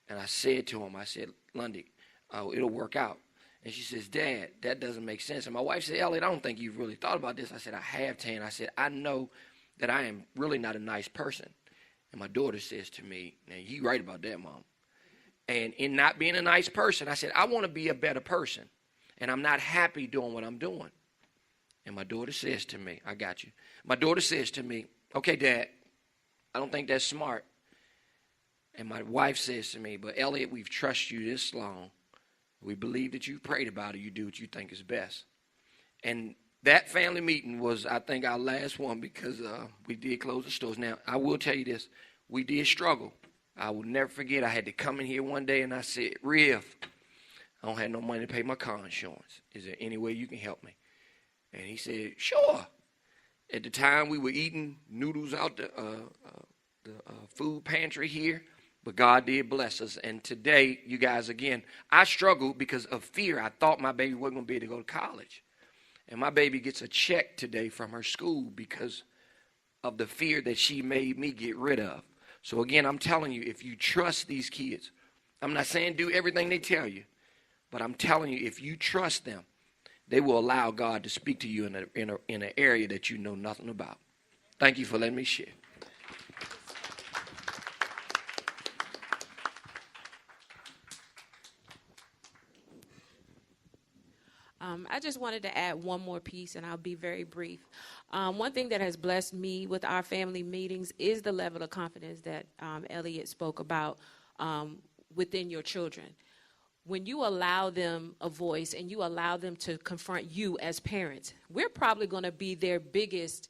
And I said to him, I said, Lundy, it'll work out. And she says, Dad, that doesn't make sense. And my wife said, Elliot, I don't think you've really thought about this. I said, I have, Tan. I said, I know that I am really not a nice person. And my daughter says to me, now, you right about that, Mom. And in not being a nice person, I said, I want to be a better person. And I'm not happy doing what I'm doing. And my daughter says to me, I got you. My daughter says to me, okay, Dad, I don't think that's smart. And my wife says to me, but Elliot, we've trusted you this long. We believe that you've prayed about it. You do what you think is best. And that family meeting was, I think, our last one because we did close the stores. Now, I will tell you this. We did struggle. I will never forget, I had to come in here one day and I said, Riv, I don't have no money to pay my car insurance. Is there any way you can help me? And he said, sure. At the time, we were eating noodles out the food pantry here, but God did bless us. And today, you guys, again, I struggled because of fear. I thought my baby wasn't going to be able to go to college. And my baby gets a check today from her school because of the fear that she made me get rid of. So again, I'm telling you, if you trust these kids, I'm not saying do everything they tell you, but I'm telling you, if you trust them, they will allow God to speak to you in an area that you know nothing about. Thank you for letting me share. I just wanted to add one more piece, and I'll be very brief. One thing that has blessed me with our family meetings is the level of confidence that Elliot spoke about within your children. When you allow them a voice and you allow them to confront you as parents, we're probably going to be their biggest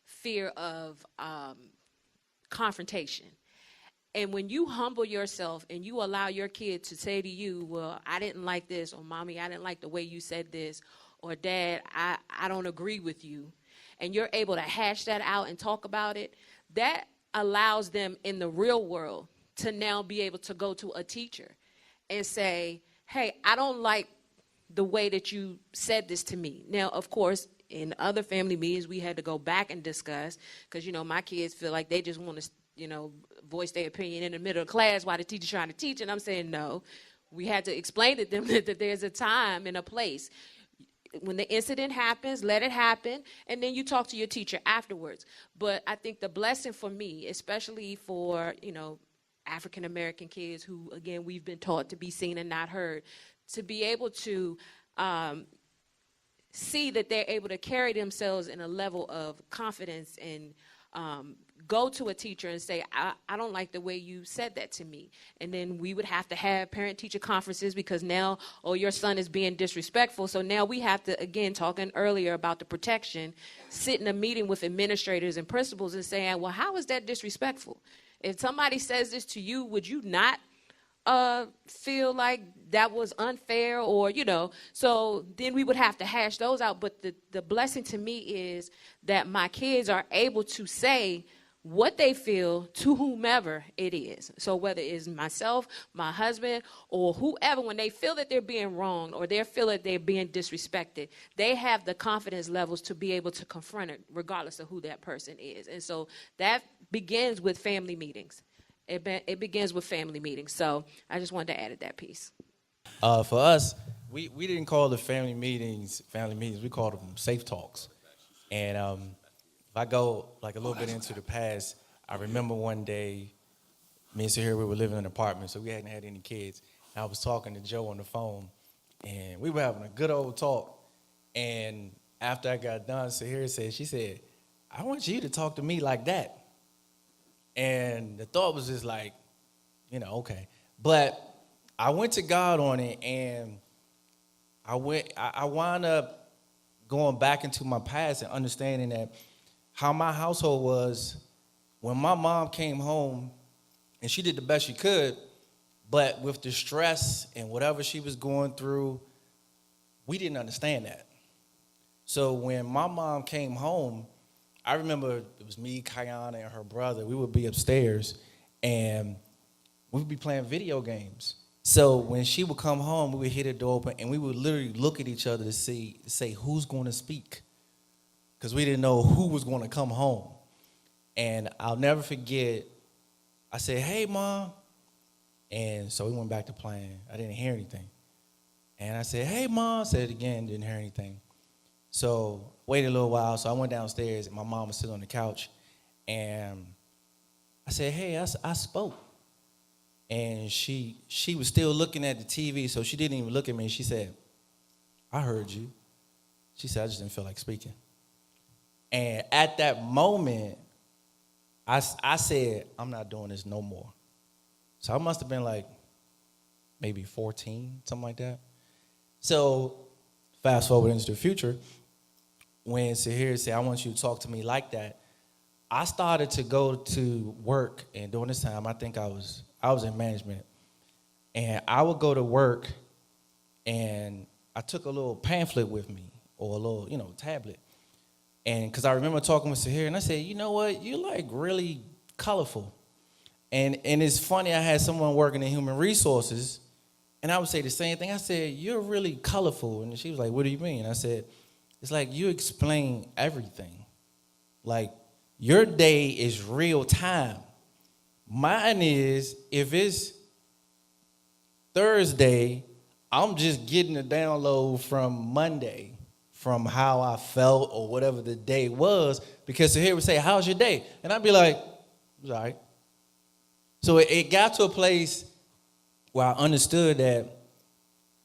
fear of confrontation. And when you humble yourself and you allow your kid to say to you, well, I didn't like this, or Mommy, I didn't like the way you said this, or Dad, I don't agree with you, and you're able to hash that out and talk about it, that allows them in the real world to now be able to go to a teacher and say, hey, I don't like the way that you said this to me. Now, of course, in other family meetings, we had to go back and discuss because, my kids feel like they just want to, voice their opinion in the middle of class while the teacher's trying to teach. And I'm saying, no, we had to explain to them that there's a time and a place. When the incident happens, let it happen, and then you talk to your teacher afterwards. But I think the blessing for me, especially for, African-American kids who, again, we've been taught to be seen and not heard, to be able to see that they're able to carry themselves in a level of confidence and go to a teacher and say, I don't like the way you said that to me. And then we would have to have parent-teacher conferences because now, your son is being disrespectful. So now we have to, again, talking earlier about the protection, sit in a meeting with administrators and principals and saying, well, how is that disrespectful? If somebody says this to you, would you not feel like that was unfair or, so then we would have to hash those out. But the blessing to me is that my kids are able to say what they feel to whomever it is. So whether it's myself, my husband, or whoever, when they feel that they're being wronged or they feel that they're being disrespected, they have the confidence levels to be able to confront it regardless of who that person is. And so that begins with family meetings. It begins with family meetings. So I just wanted to add that piece. For us, we didn't call the family meetings, we called them safe talks. And if I go like a little bit into the past, I remember one day, me and Sahir, we were living in an apartment, so we hadn't had any kids. And I was talking to Joe on the phone, and we were having a good old talk. And after I got done, Sahir she said, I want you to talk to me like that. And the thought was just like, okay. But I went to God on it, and I wound up going back into my past and understanding that how my household was when my mom came home, and she did the best she could, but with the stress and whatever she was going through, we didn't understand that. So when my mom came home, I remember it was me, Kayana, and her brother. We would be upstairs, and we would be playing video games. So when she would come home, we would hit the door open, and we would literally look at each other to say who's going to speak, because we didn't know who was going to come home. And I'll never forget, I said, hey, Mom. And so we went back to playing. I didn't hear anything. And I said, hey, Mom. Said it again, didn't hear anything. So waited a little while, so I went downstairs, and my mom was sitting on the couch, and I said, hey, I spoke. And she was still looking at the TV, so she didn't even look at me. She said, I heard you. She said, I just didn't feel like speaking. And at that moment, I said, I'm not doing this no more. So I must have been like maybe 14, something like that. So fast forward into the future, when Sahir said, I want you to talk to me like that, I started to go to work, and during this time, I think I was in management, and I would go to work, and I took a little pamphlet with me, or a little, tablet, and because I remember talking with Sahir, and I said, you know what, you're like really colorful, and it's funny, I had someone working in human resources, and I would say the same thing. I said, you're really colorful, and she was like, what do you mean? I said, it's like you explain everything, like, your day is real time. Mine is, if it's Thursday, I'm just getting a download from Monday, from how I felt or whatever the day was, because Sahir would say, how's your day? And I'd be like, it was all right. So it got to a place where I understood that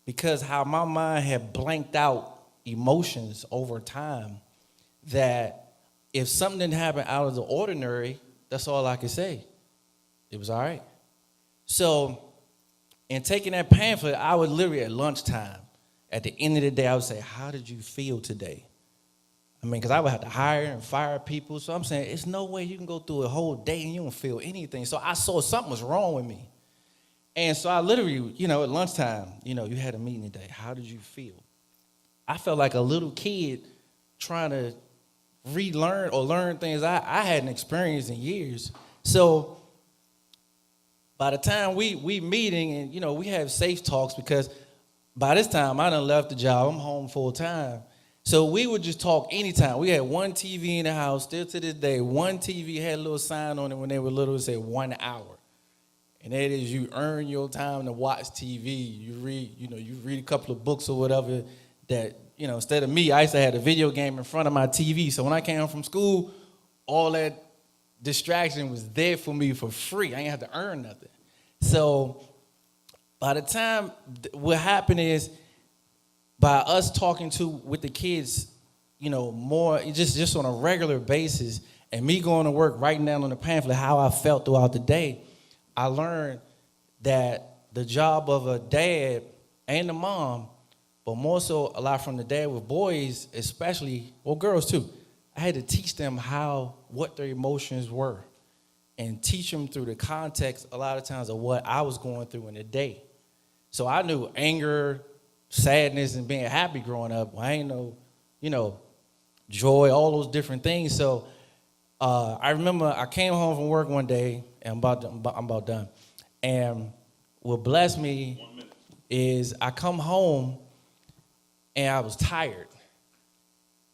because how my mind had blanked out emotions over time, that if something didn't happen out of the ordinary, that's all I could say. It was all right. So in taking that pamphlet, I would literally at lunchtime, at the end of the day, I would say, how did you feel today? I mean, because I would have to hire and fire people. So I'm saying, it's no way you can go through a whole day and you don't feel anything. So I saw something was wrong with me. And so I literally, at lunchtime, you had a meeting today. How did you feel? I felt like a little kid trying to relearn or learn things I hadn't experienced in years. So by the time we meeting and, we have safe talks, because by this time I done left the job. I'm home full time. So we would just talk anytime. We had one TV in the house, still to this day. One TV had a little sign on it when they were little, it said 1 hour. And that is, you earn your time to watch TV. You read a couple of books or whatever that, instead of me, I used to have a video game in front of my TV. So when I came home from school, all that distraction was there for me for free. I didn't have to earn nothing. So by the time, what happened is, by us talking with the kids, more just on a regular basis, and me going to work, writing down on the pamphlet how I felt throughout the day, I learned that the job of a dad and a mom, but more so a lot from the dad with boys, especially, well, girls too, I had to teach them what their emotions were and teach them through the context a lot of times of what I was going through in the day. So I knew anger, sadness, and being happy growing up. I ain't know, joy, all those different things. So I remember I came home from work one day, and I'm about done. And what blessed me is I come home, and I was tired.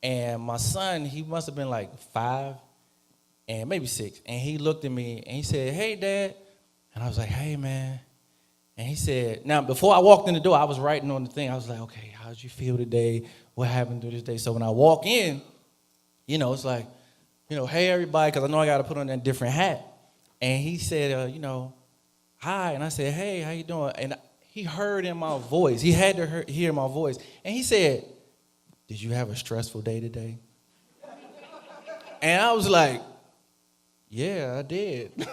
And my son, he must have been like 5 and maybe 6. And he looked at me, and he said, hey, Dad. And I was like, hey, man. And he said, now, before I walked in the door, I was writing on the thing. I was like, okay, how did you feel today? What happened through this day? So when I walk in, it's like, hey, everybody, because I know I got to put on that different hat. And he said, hi. And I said, hey, how you doing? And he heard in my voice. He had to hear my voice. And he said, did you have a stressful day today? And I was like, yeah, I did.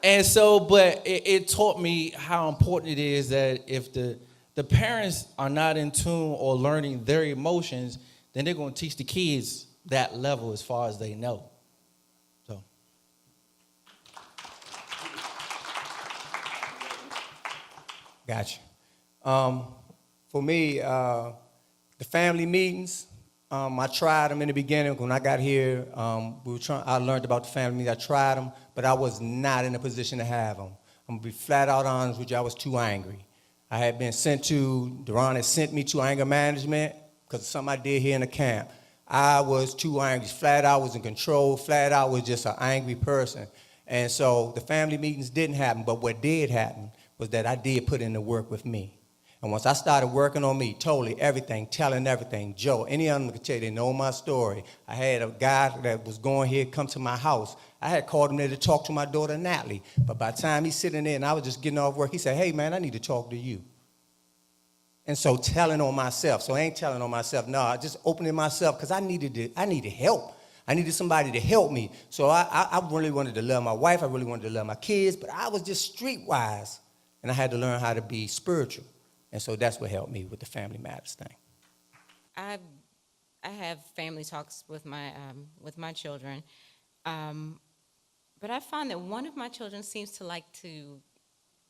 And so, but it taught me how important it is that if the parents are not in tune or learning their emotions, then they're going to teach the kids that level as far as they know. So. Gotcha. For me, the family meetings, I tried them in the beginning. When I got here, I learned about the family meetings. I tried them, but I was not in a position to have them. I'm going to be flat out honest with you. I was too angry. I had been Deron had sent me to anger management because of something I did here in the camp. I was too angry. Flat out was in control. Flat out was just an angry person. And so the family meetings didn't happen. But what did happen was that I did put in the work with me. And once I started working on me, totally everything, telling everything, Joe, any of them could tell you, they know my story. I had a guy that was going here, come to my house. I had called him there to talk to my daughter, Natalie. But by the time he's sitting there and I was just getting off work, he said, hey, man, I need to talk to you. And so telling on myself. So I ain't telling on myself. No, I just opening myself because I needed help. I needed somebody to help me. So I really wanted to love my wife. I really wanted to love my kids. But I was just streetwise. And I had to learn how to be spiritual. And so that's what helped me with the Family Matters thing. I have family talks with my children, but I find that one of my children seems to like to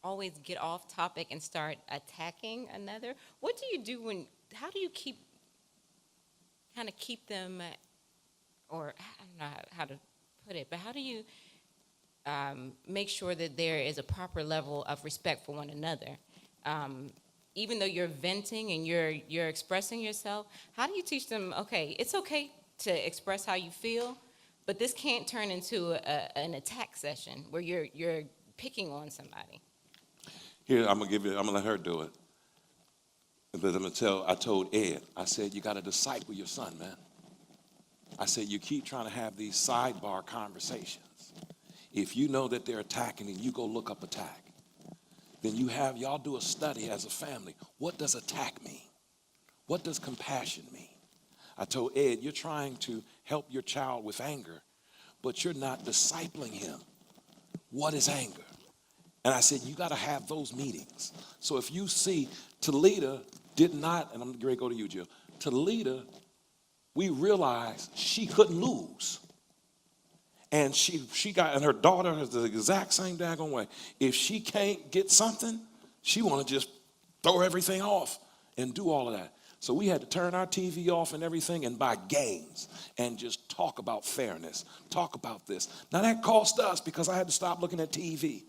always get off topic and start attacking another. What do you do how do you keep them, or I don't know how to put it, but how do you make sure that there is a proper level of respect for one another? Even though you're venting and you're expressing yourself, how do you teach them, okay, it's okay to express how you feel, but this can't turn into an attack session where you're picking on somebody? Here, I'm gonna let her do it. But I told Ed, I said, you gotta disciple your son, man. I said, you keep trying to have these sidebar conversations. If you know that they're attacking and you go look up attack, then y'all do a study as a family. What does attack mean? What does compassion mean? I told Ed, you're trying to help your child with anger, but you're not discipling him. What is anger? And I said, you got to have those meetings. So if you see Talita did not, and I'm ready to go to you, Jill. Talita, we realized she couldn't lose. And and her daughter is the exact same daggone way. If she can't get something, she want to just throw everything off and do all of that. So we had to turn our TV off and everything and buy games and just talk about fairness, talk about this. Now that cost us because I had to stop looking at TV.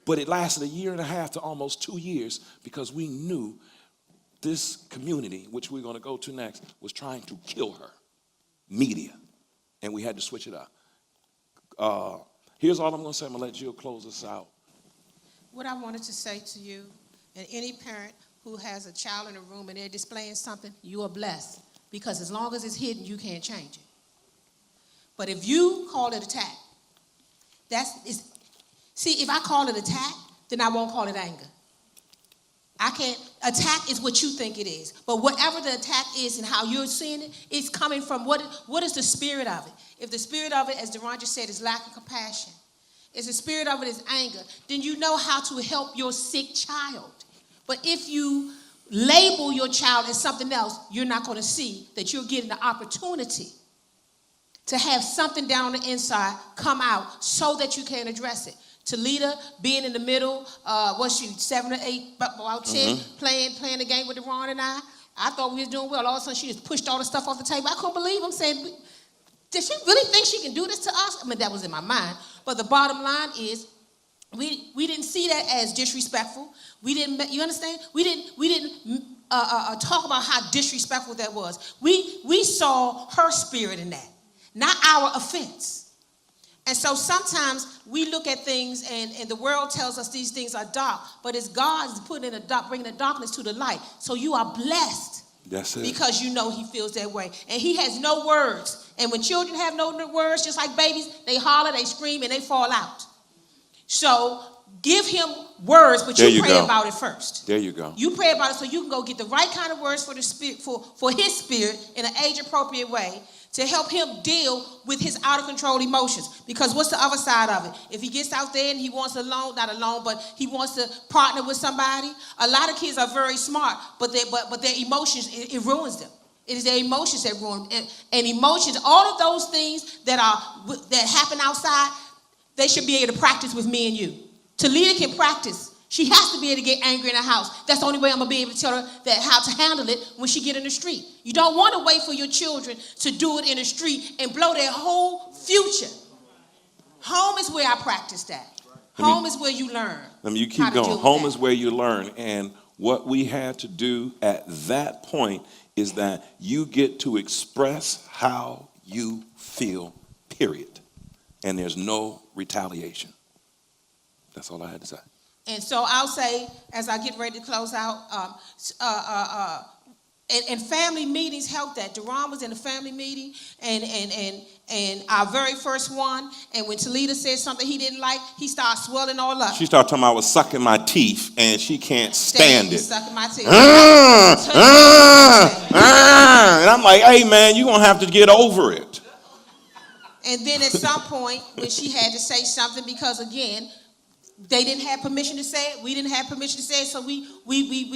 But it lasted 1.5 years to almost 2 years because we knew this community, which we're going to go to next, was trying to kill her. Media. And we had to switch it up. Here's all I'm going to say. I'm going to let Jill close this out. What I wanted to say to you, and any parent who has a child in a room and they're displaying something, you are blessed. Because as long as it's hidden, you can't change it. But if you call it attack, see, if I call it attack, then I won't call it anger. Attack is what you think it is. But whatever the attack is and how you're seeing it, it's coming from what is the spirit of it. If the spirit of it, as Deron just said, is lack of compassion, if the spirit of it is anger, then you know how to help your sick child. But if you label your child as something else, you're not going to see that you're getting the opportunity to have something down on the inside come out so that you can address it. Talita being in the middle, 7 or 8, about 10, playing the game with Deron and I thought we was doing well. All of a sudden, she just pushed all the stuff off the table. I couldn't believe I'm saying, did she really think she can do this to us? I mean, that was in my mind. But the bottom line is, we didn't see that as disrespectful. We didn't, you understand? We didn't talk about how disrespectful that was. We saw her spirit in that, not our offense. And so sometimes we look at things and the world tells us these things are dark, but it's God's bringing the darkness to the light. So you are blessed. That's it. Because you know he feels that way. And he has no words. And when children have no words, just like babies, they holler, they scream, and they fall out. So give him words, but you pray about it first. There you go. You pray about it so you can go get the right kind of words for the spirit, for his spirit in an age-appropriate way, to help him deal with his out-of-control emotions. Because what's the other side of it? If he gets out there and he wants but he wants to partner with somebody, a lot of kids are very smart, but their emotions, it ruins them. It is their emotions that ruin them. And emotions, all of those things that happen outside, they should be able to practice with me and you. Talita can practice. She has to be able to get angry in the house. That's the only way I'm going to be able to tell her how to handle it when she get in the street. You don't want to wait for your children to do it in the street and blow their whole future. Home is where I practice that. Home is where you learn. You keep going. Home is where you learn. And what we had to do at that point is that you get to express how you feel, period. And there's no retaliation. That's all I had to say. And so I'll say, as I get ready to close out, and family meetings help that. Deron was in a family meeting, and our very first one, and when Talita said something he didn't like, he started swelling all up. She started talking about I was sucking my teeth, and she can't stand it. Sucking my teeth. And I'm like, hey, man, you're going to have to get over it. And then at some point, when she had to say something, because again, They didn't have permission to say it. We didn't have permission to say it. So we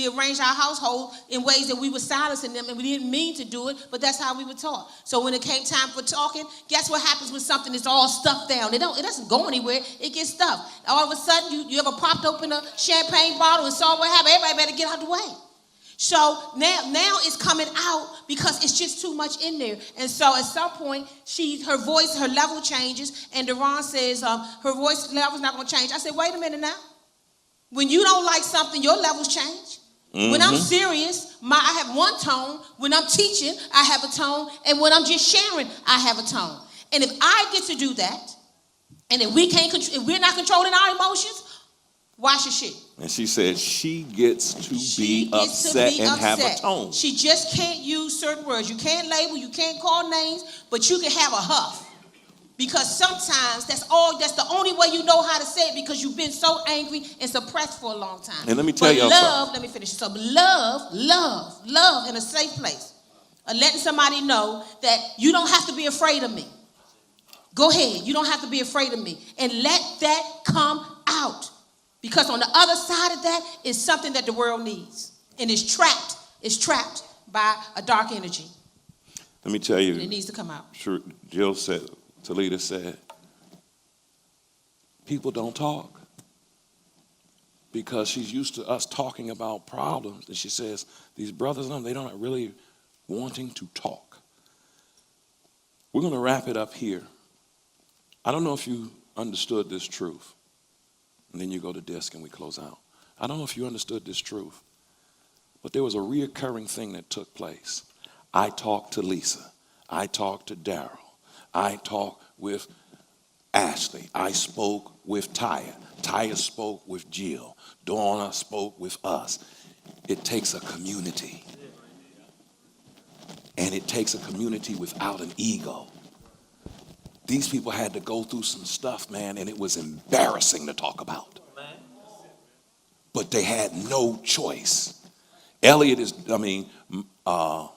arranged our household in ways that we were silencing them, and we didn't mean to do it, but that's how we were taught. So when it came time for talking, guess what happens when something is all stuffed down? It doesn't go anywhere. It gets stuffed. All of a sudden, you ever popped open a champagne bottle and saw what happened? Everybody better get out of the way. So now it's coming out because it's just too much in there. And so at some point, her level changes, and Deron says her voice level's not going to change. I said, wait a minute now. When you don't like something, your levels change. Mm-hmm. When I'm serious, I have one tone. When I'm teaching, I have a tone. And when I'm just sharing, I have a tone. And if I get to do that, and if we're not controlling our emotions, why should she? And she said she gets to be upset and have a tone. She just can't use certain words. You can't label, you can't call names, but you can have a huff. Because sometimes that's the only way you know how to say it, because you've been so angry and suppressed for a long time. And let me tell you something. Let me finish. So love in a safe place. Letting somebody know that you don't have to be afraid of me. Go ahead. You don't have to be afraid of me. And let that come out. Because on the other side of that is something that the world needs. And it's trapped by a dark energy. Let me tell you. And it needs to come out. Talita said, people don't talk. Because she's used to us talking about problems. And she says, these brothers, they don't really wanting to talk. We're going to wrap it up here. I don't know if you understood this truth. And then you go to disc and we close out. I don't know if you understood this truth, but there was a reoccurring thing that took place. I talked to Lisa. I talked to Daryl. I talked with Ashley. I spoke with Taya. Taya spoke with Jill. Donna spoke with us. It takes a community. And it takes a community without an ego. These people had to go through some stuff, man, and it was embarrassing to talk about. But they had no choice. Elliot is doing a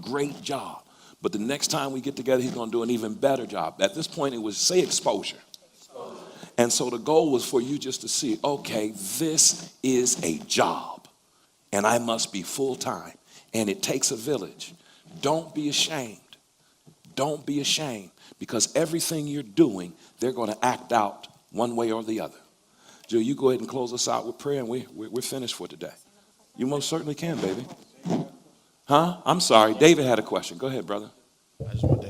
great job. But the next time we get together, he's going to do an even better job. At this point, it was, say, exposure. And so the goal was for you just to see, okay, this is a job, and I must be full-time, and it takes a village. Don't be ashamed. Don't be ashamed, because everything you're doing, they're going to act out one way or the other. Jill, you go ahead and close us out with prayer, and we're finished for today. You most certainly can, baby. Huh? I'm sorry. David had a question. Go ahead, brother.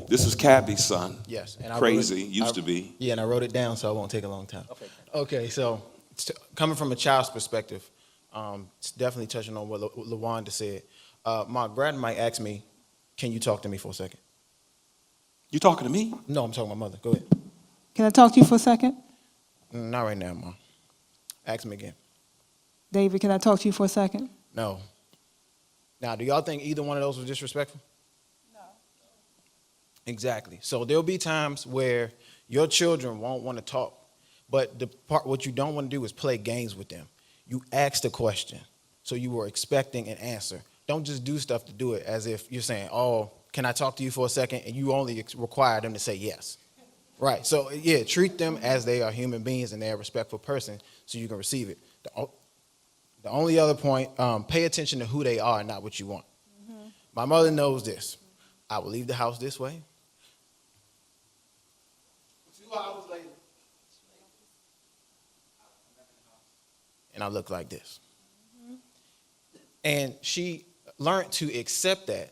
This is Cabby's son. Yes. And Crazy, used to be. Yeah, and I wrote it down so it won't take a long time. Okay, so coming from a child's perspective, it's definitely touching on what LaWanda said. My grandma might ask me, can you talk to me for a second? You talking to me? No, I'm talking to my mother. Go ahead. Can I talk to you for a second? Not right now, Mom. Ask me again. David, can I talk to you for a second? No. Now, do y'all think either one of those was disrespectful? No. Exactly. So there'll be times where your children won't want to talk, but what you don't want to do is play games with them. You ask the question, so you were expecting an answer. Don't just do stuff to do it as if you're saying, oh, can I talk to you for a second? And you only require them to say yes. Right. So, yeah, treat them as they are human beings and they're a respectful person so you can receive it. The only other point, pay attention to who they are, not what you want. Mm-hmm. My mother knows this. I will leave the house this way. 2 hours later, and I look like this. Mm-hmm. And she learned to accept that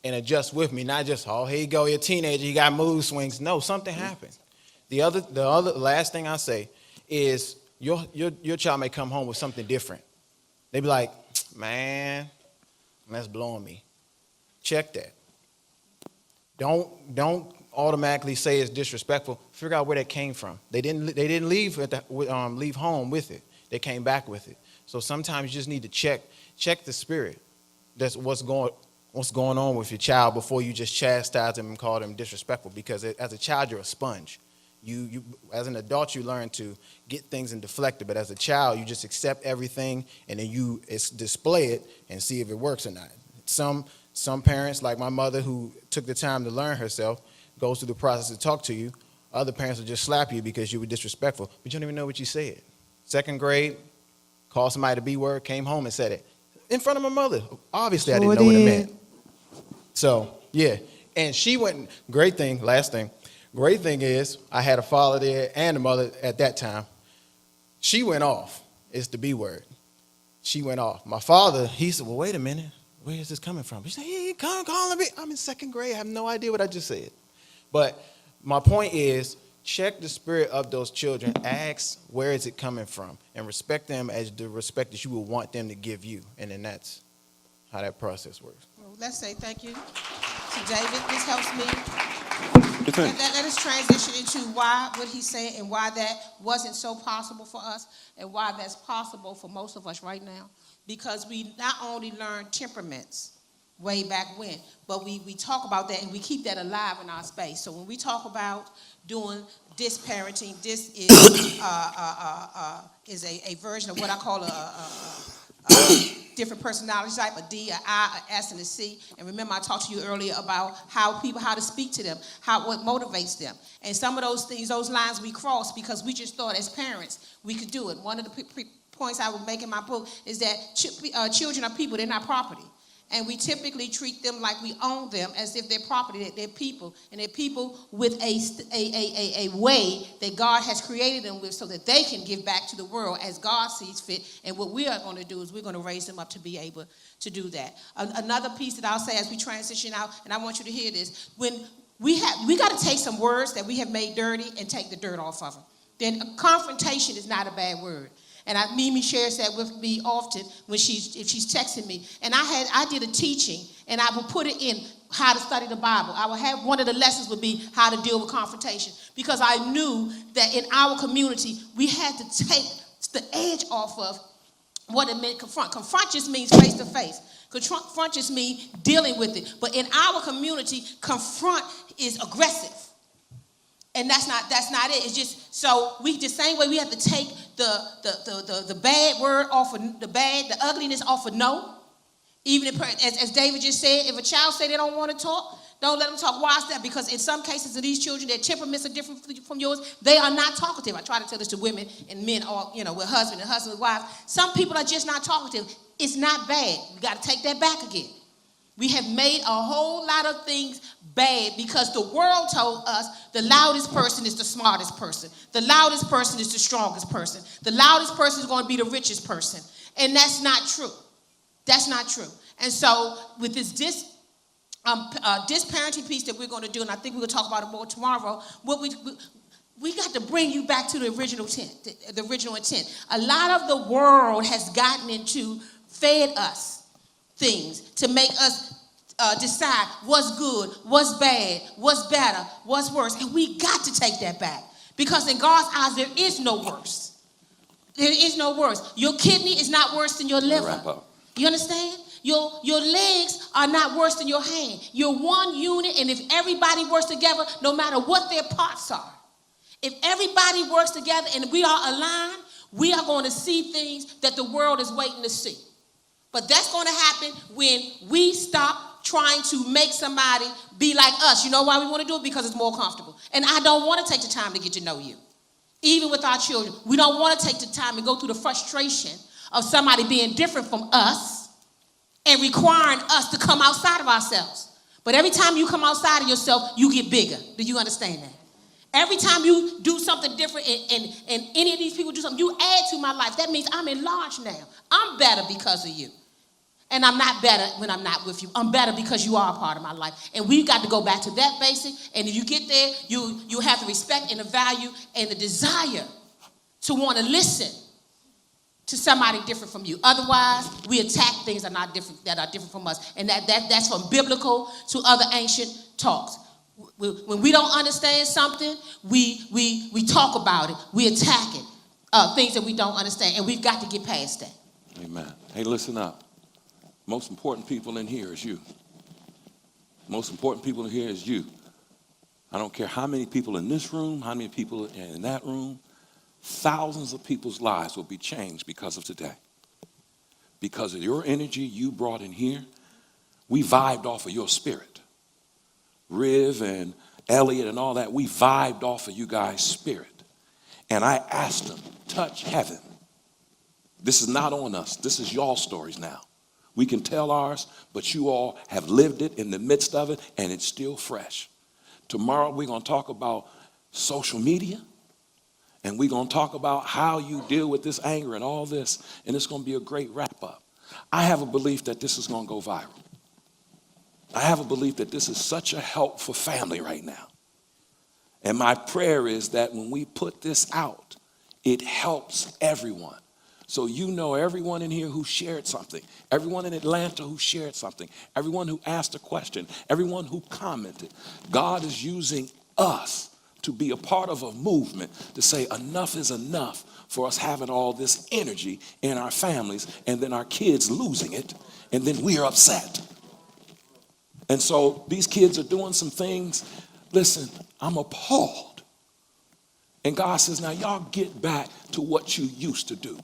and adjust with me, not just, oh, here you go, you're a teenager, you got mood swings. No, something happened. The last thing I say is your child may come home with something different. They be like, man, that's blowing me. Check that. Don't automatically say it's disrespectful. Figure out where that came from. They didn't leave home with it. They came back with it. So sometimes you just need to check the spirit. That's what's going on with your child before you just chastise them and call them disrespectful. Because as a child, you're a sponge. You as an adult, you learn to get things and deflect it, but as a child, you just accept everything and then you display it and see if it works or not. Some parents, like my mother, who took the time to learn herself, goes through the process to talk to you. Other parents will just slap you because you were disrespectful, but you don't even know what you said. 2nd grade, called somebody the B word, came home and said it in front of my mother. Obviously, I didn't know what it meant. So, yeah. And she went, great thing, last thing. Great thing is I had a father there and a mother at that time. She went off. It's the B word. She went off. My father, he said, well, wait a minute. Where is this coming from? He said, hey, come calling me. I'm in 2nd grade. I have no idea what I just said. But my point is, check the spirit of those children. Ask, where is it coming from? And respect them as the respect that you would want them to give you. And then that's how that process works. Well, let's say thank you to David. This helps me. Let us transition into what he said and why that wasn't so possible for us and why that's possible for most of us right now. Because we not only learn temperaments way back when, but we talk about that and we keep that alive in our space. So when we talk about doing disparenting, this is a version of what I call a different personality type, a D, a I, a S, and a C. And remember, I talked to you earlier about how to speak to them, what motivates them. And some of those things, those lines we cross because we just thought as parents we could do it. One of the points I would make in my book is that children are people, they're not property. And we typically treat them like we own them as if they're property, that they're people. And they're people with a way that God has created them with so that they can give back to the world as God sees fit. And what we are going to do is we're going to raise them up to be able to do that. Another piece that I'll say as we transition out, and I want you to hear this, when we got to take some words that we have made dirty and take the dirt off of them. Then confrontation is not a bad word. And Mimi shares that with me often if she's texting me. And I did a teaching, and I would put it in how to study the Bible. I would have one of the lessons would be how to deal with confrontation, because I knew that in our community we had to take the edge off of what it meant confront. Confront just means face to face. Confront just means dealing with it. But in our community, confront is aggressive. And that's not it. It's just so the same way we have to take the bad word off of the ugliness off of no. Even if, as David just said, if a child say they don't want to talk, don't let them talk. Why is that? Because in some cases of these children, their temperaments are different from yours. They are not talkative. I try to tell this to women and men, all with husband and husband with wives. Some people are just not talkative. It's not bad. We got to take that back again. We have made a whole lot of things bad because the world told us the loudest person is the smartest person. The loudest person is the strongest person. The loudest person is going to be the richest person. And that's not true. That's not true. And so with this disparenting piece that we're going to do, and I think we're going to talk about it more tomorrow, we got to bring you back to the original intent. A lot of the world has gotten into, fed us things to make us decide what's good, what's bad, what's better, what's worse. And we got to take that back. Because in God's eyes, there is no worse. There is no worse. Your kidney is not worse than your liver. You understand? Your legs are not worse than your hand. You're one unit, and if everybody works together, no matter what their parts are, if everybody works together and we are aligned, we are going to see things that the world is waiting to see. But that's going to happen when we stop trying to make somebody be like us. You know why we want to do it? Because it's more comfortable. And I don't want to take the time to get to know you. Even with our children, we don't want to take the time and go through the frustration of somebody being different from us and requiring us to come outside of ourselves. But every time you come outside of yourself, you get bigger. Do you understand that? Every time you do something different and any of these people do something, you add to my life. That means I'm enlarged now. I'm better because of you. And I'm not better when I'm not with you. I'm better because you are a part of my life. And we've got to go back to that basic. And if you get there, you have the respect and the value and the desire to want to listen to somebody different from you. Otherwise, we attack things that are different from us. And that's from biblical to other ancient talks. When we don't understand something, we talk about it. We attack it. Things that we don't understand. And we've got to get past that. Amen. Hey, listen up. Most important people in here is you. Most important people in here is you. I don't care how many people in this room, how many people in that room. Thousands of people's lives will be changed because of today. Because of your energy you brought in here, we vibed off of your spirit. Riv and Elliot and all that, we vibed off of you guys' spirit. And I asked them, touch heaven. This is not on us. This is y'all stories now. We can tell ours, but you all have lived it in the midst of it, and it's still fresh. Tomorrow we're going to talk about social media, and we're going to talk about how you deal with this anger and all this, and it's going to be a great wrap-up. I have a belief that this is going to go viral. I have a belief that this is such a help for family right now. And my prayer is that when we put this out, it helps everyone. So you know everyone in here who shared something, everyone in Atlanta who shared something, everyone who asked a question, everyone who commented. God is using us to be a part of a movement to say enough is enough for us having all this energy in our families and then our kids losing it and then we're upset. And so these kids are doing some things. Listen, I'm appalled. And God says, now y'all get back to what you used to do.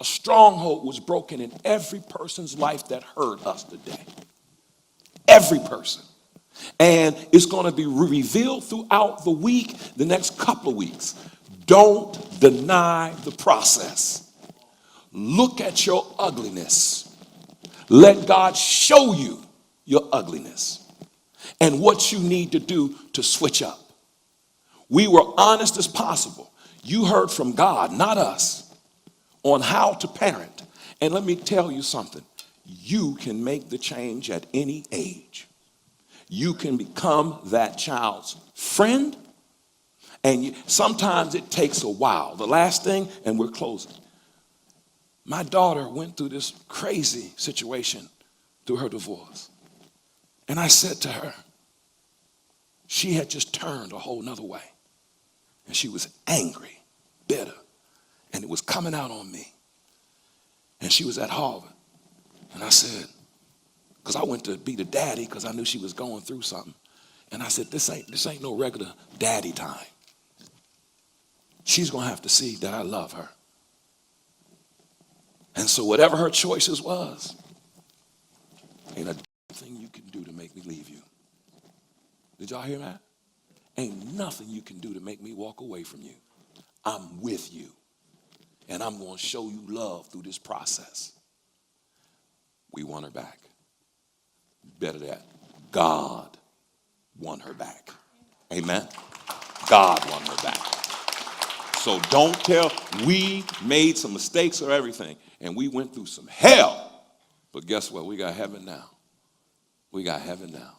A stronghold was broken in every person's life that heard us today. Every person. And it's going to be revealed throughout the week, the next couple of weeks. Don't deny the process. Look at your ugliness. Let God show you your ugliness and what you need to do to switch up. We were honest as possible. You heard from God, not us, on how to parent. And let me tell you something. You can make the change at any age. You can become that child's friend. And sometimes it takes a while. The last thing, and we're closing. My daughter went through this crazy situation through her divorce. And I said to her, she had just turned a whole nother way. And she was angry, bitter, and it was coming out on me. And she was at Harvard. And I said, because I went to be the daddy because I knew she was going through something. And I said, this ain't no regular daddy time. She's going to have to see that I love her. And so whatever her choices was, ain't a thing you can do to make me leave you. Did y'all hear that? Ain't nothing you can do to make me walk away from you. I'm with you. And I'm going to show you love through this process. We want her back. Better that. God won her back. Amen? God won her back. So don't tell, we made some mistakes or everything, and we went through some hell. But guess what? We got heaven now. We got heaven now.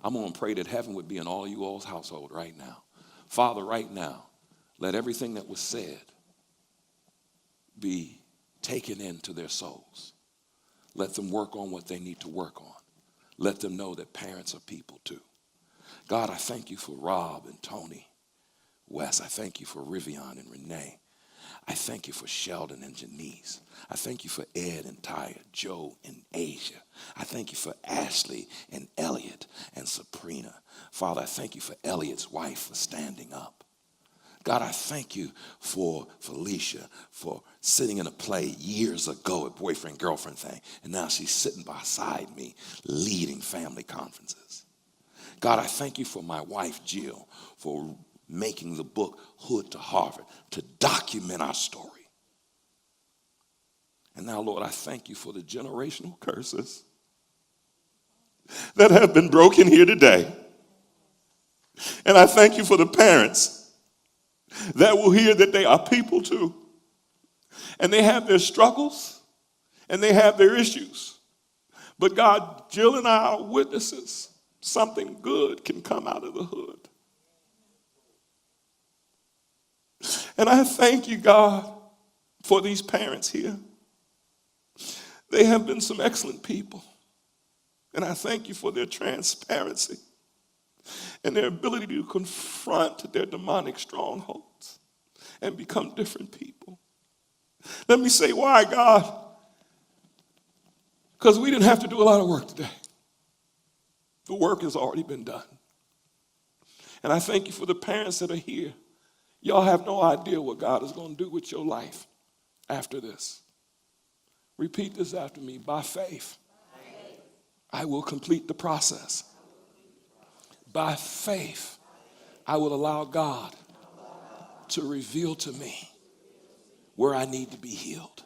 I'm going to pray that heaven would be in all you all's household right now. Father, right now, let everything that was said be taken into their souls. Let them work on what they need to work on. Let them know that parents are people too. God, I thank you for Rob and Tony, Wes. I thank you for Rivian and Renee. I thank you for Sheldon and Janice. I thank you for Ed and Tyra, Joe and Asia. I thank you for Ashley and Elliot and Sabrina. Father, I thank you for Elliot's wife for standing up. God, I thank you for Felicia for sitting in a play years ago, a boyfriend-girlfriend thing, and now she's sitting beside me leading family conferences. God, I thank you for my wife, Jill, for making the book Hood to Harvard to document our story. And now, Lord, I thank you for the generational curses that have been broken here today. And I thank you for the parents that will hear that they are people too. And they have their struggles and they have their issues. But God, Jill and I are witnesses. Something good can come out of the hood. And I thank you, God, for these parents here. They have been some excellent people. And I thank you for their transparency and their ability to confront their demonic strongholds and become different people. Let me say why, God. Because we didn't have to do a lot of work today. The work has already been done. And I thank you for the parents that are here. Y'all have no idea what God is going to do with your life after this. Repeat this after me. By faith, I will complete the process. by faith, I will allow God to reveal to me where I need to be healed.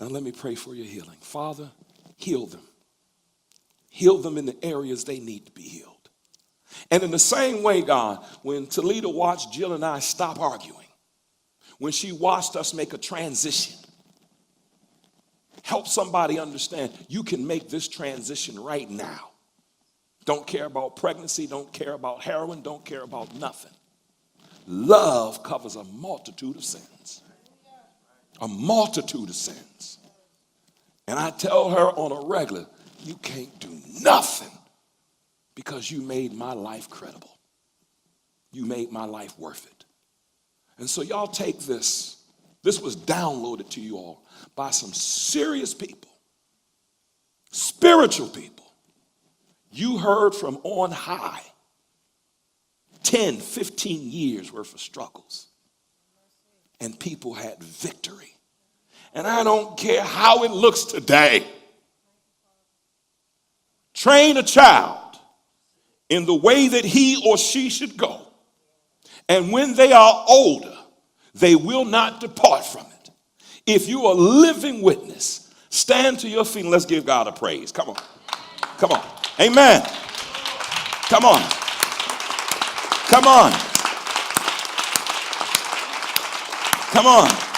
Now let me pray for your healing. Father, heal them. Heal them in the areas they need to be healed. And in the same way, God, when Talita watched Jill and I stop arguing, when she watched us make a transition, help somebody understand you can make this transition right now. Don't care about pregnancy, don't care about heroin, don't care about nothing. Love covers a multitude of sins. A multitude of sins. And I tell her on a regular, you can't do nothing because you made my life credible. You made my life worth it. And so y'all take this. This was downloaded to you all by some serious people, spiritual people. You heard from on high 10, 15 years worth of struggles. And people had victory. And I don't care how it looks today. Train a child in the way that he or she should go. And when they are older, they will not depart from it. If you are a living witness, stand to your feet and let's give God a praise. Come on. Come on. Amen. Come on. Come on. Come on.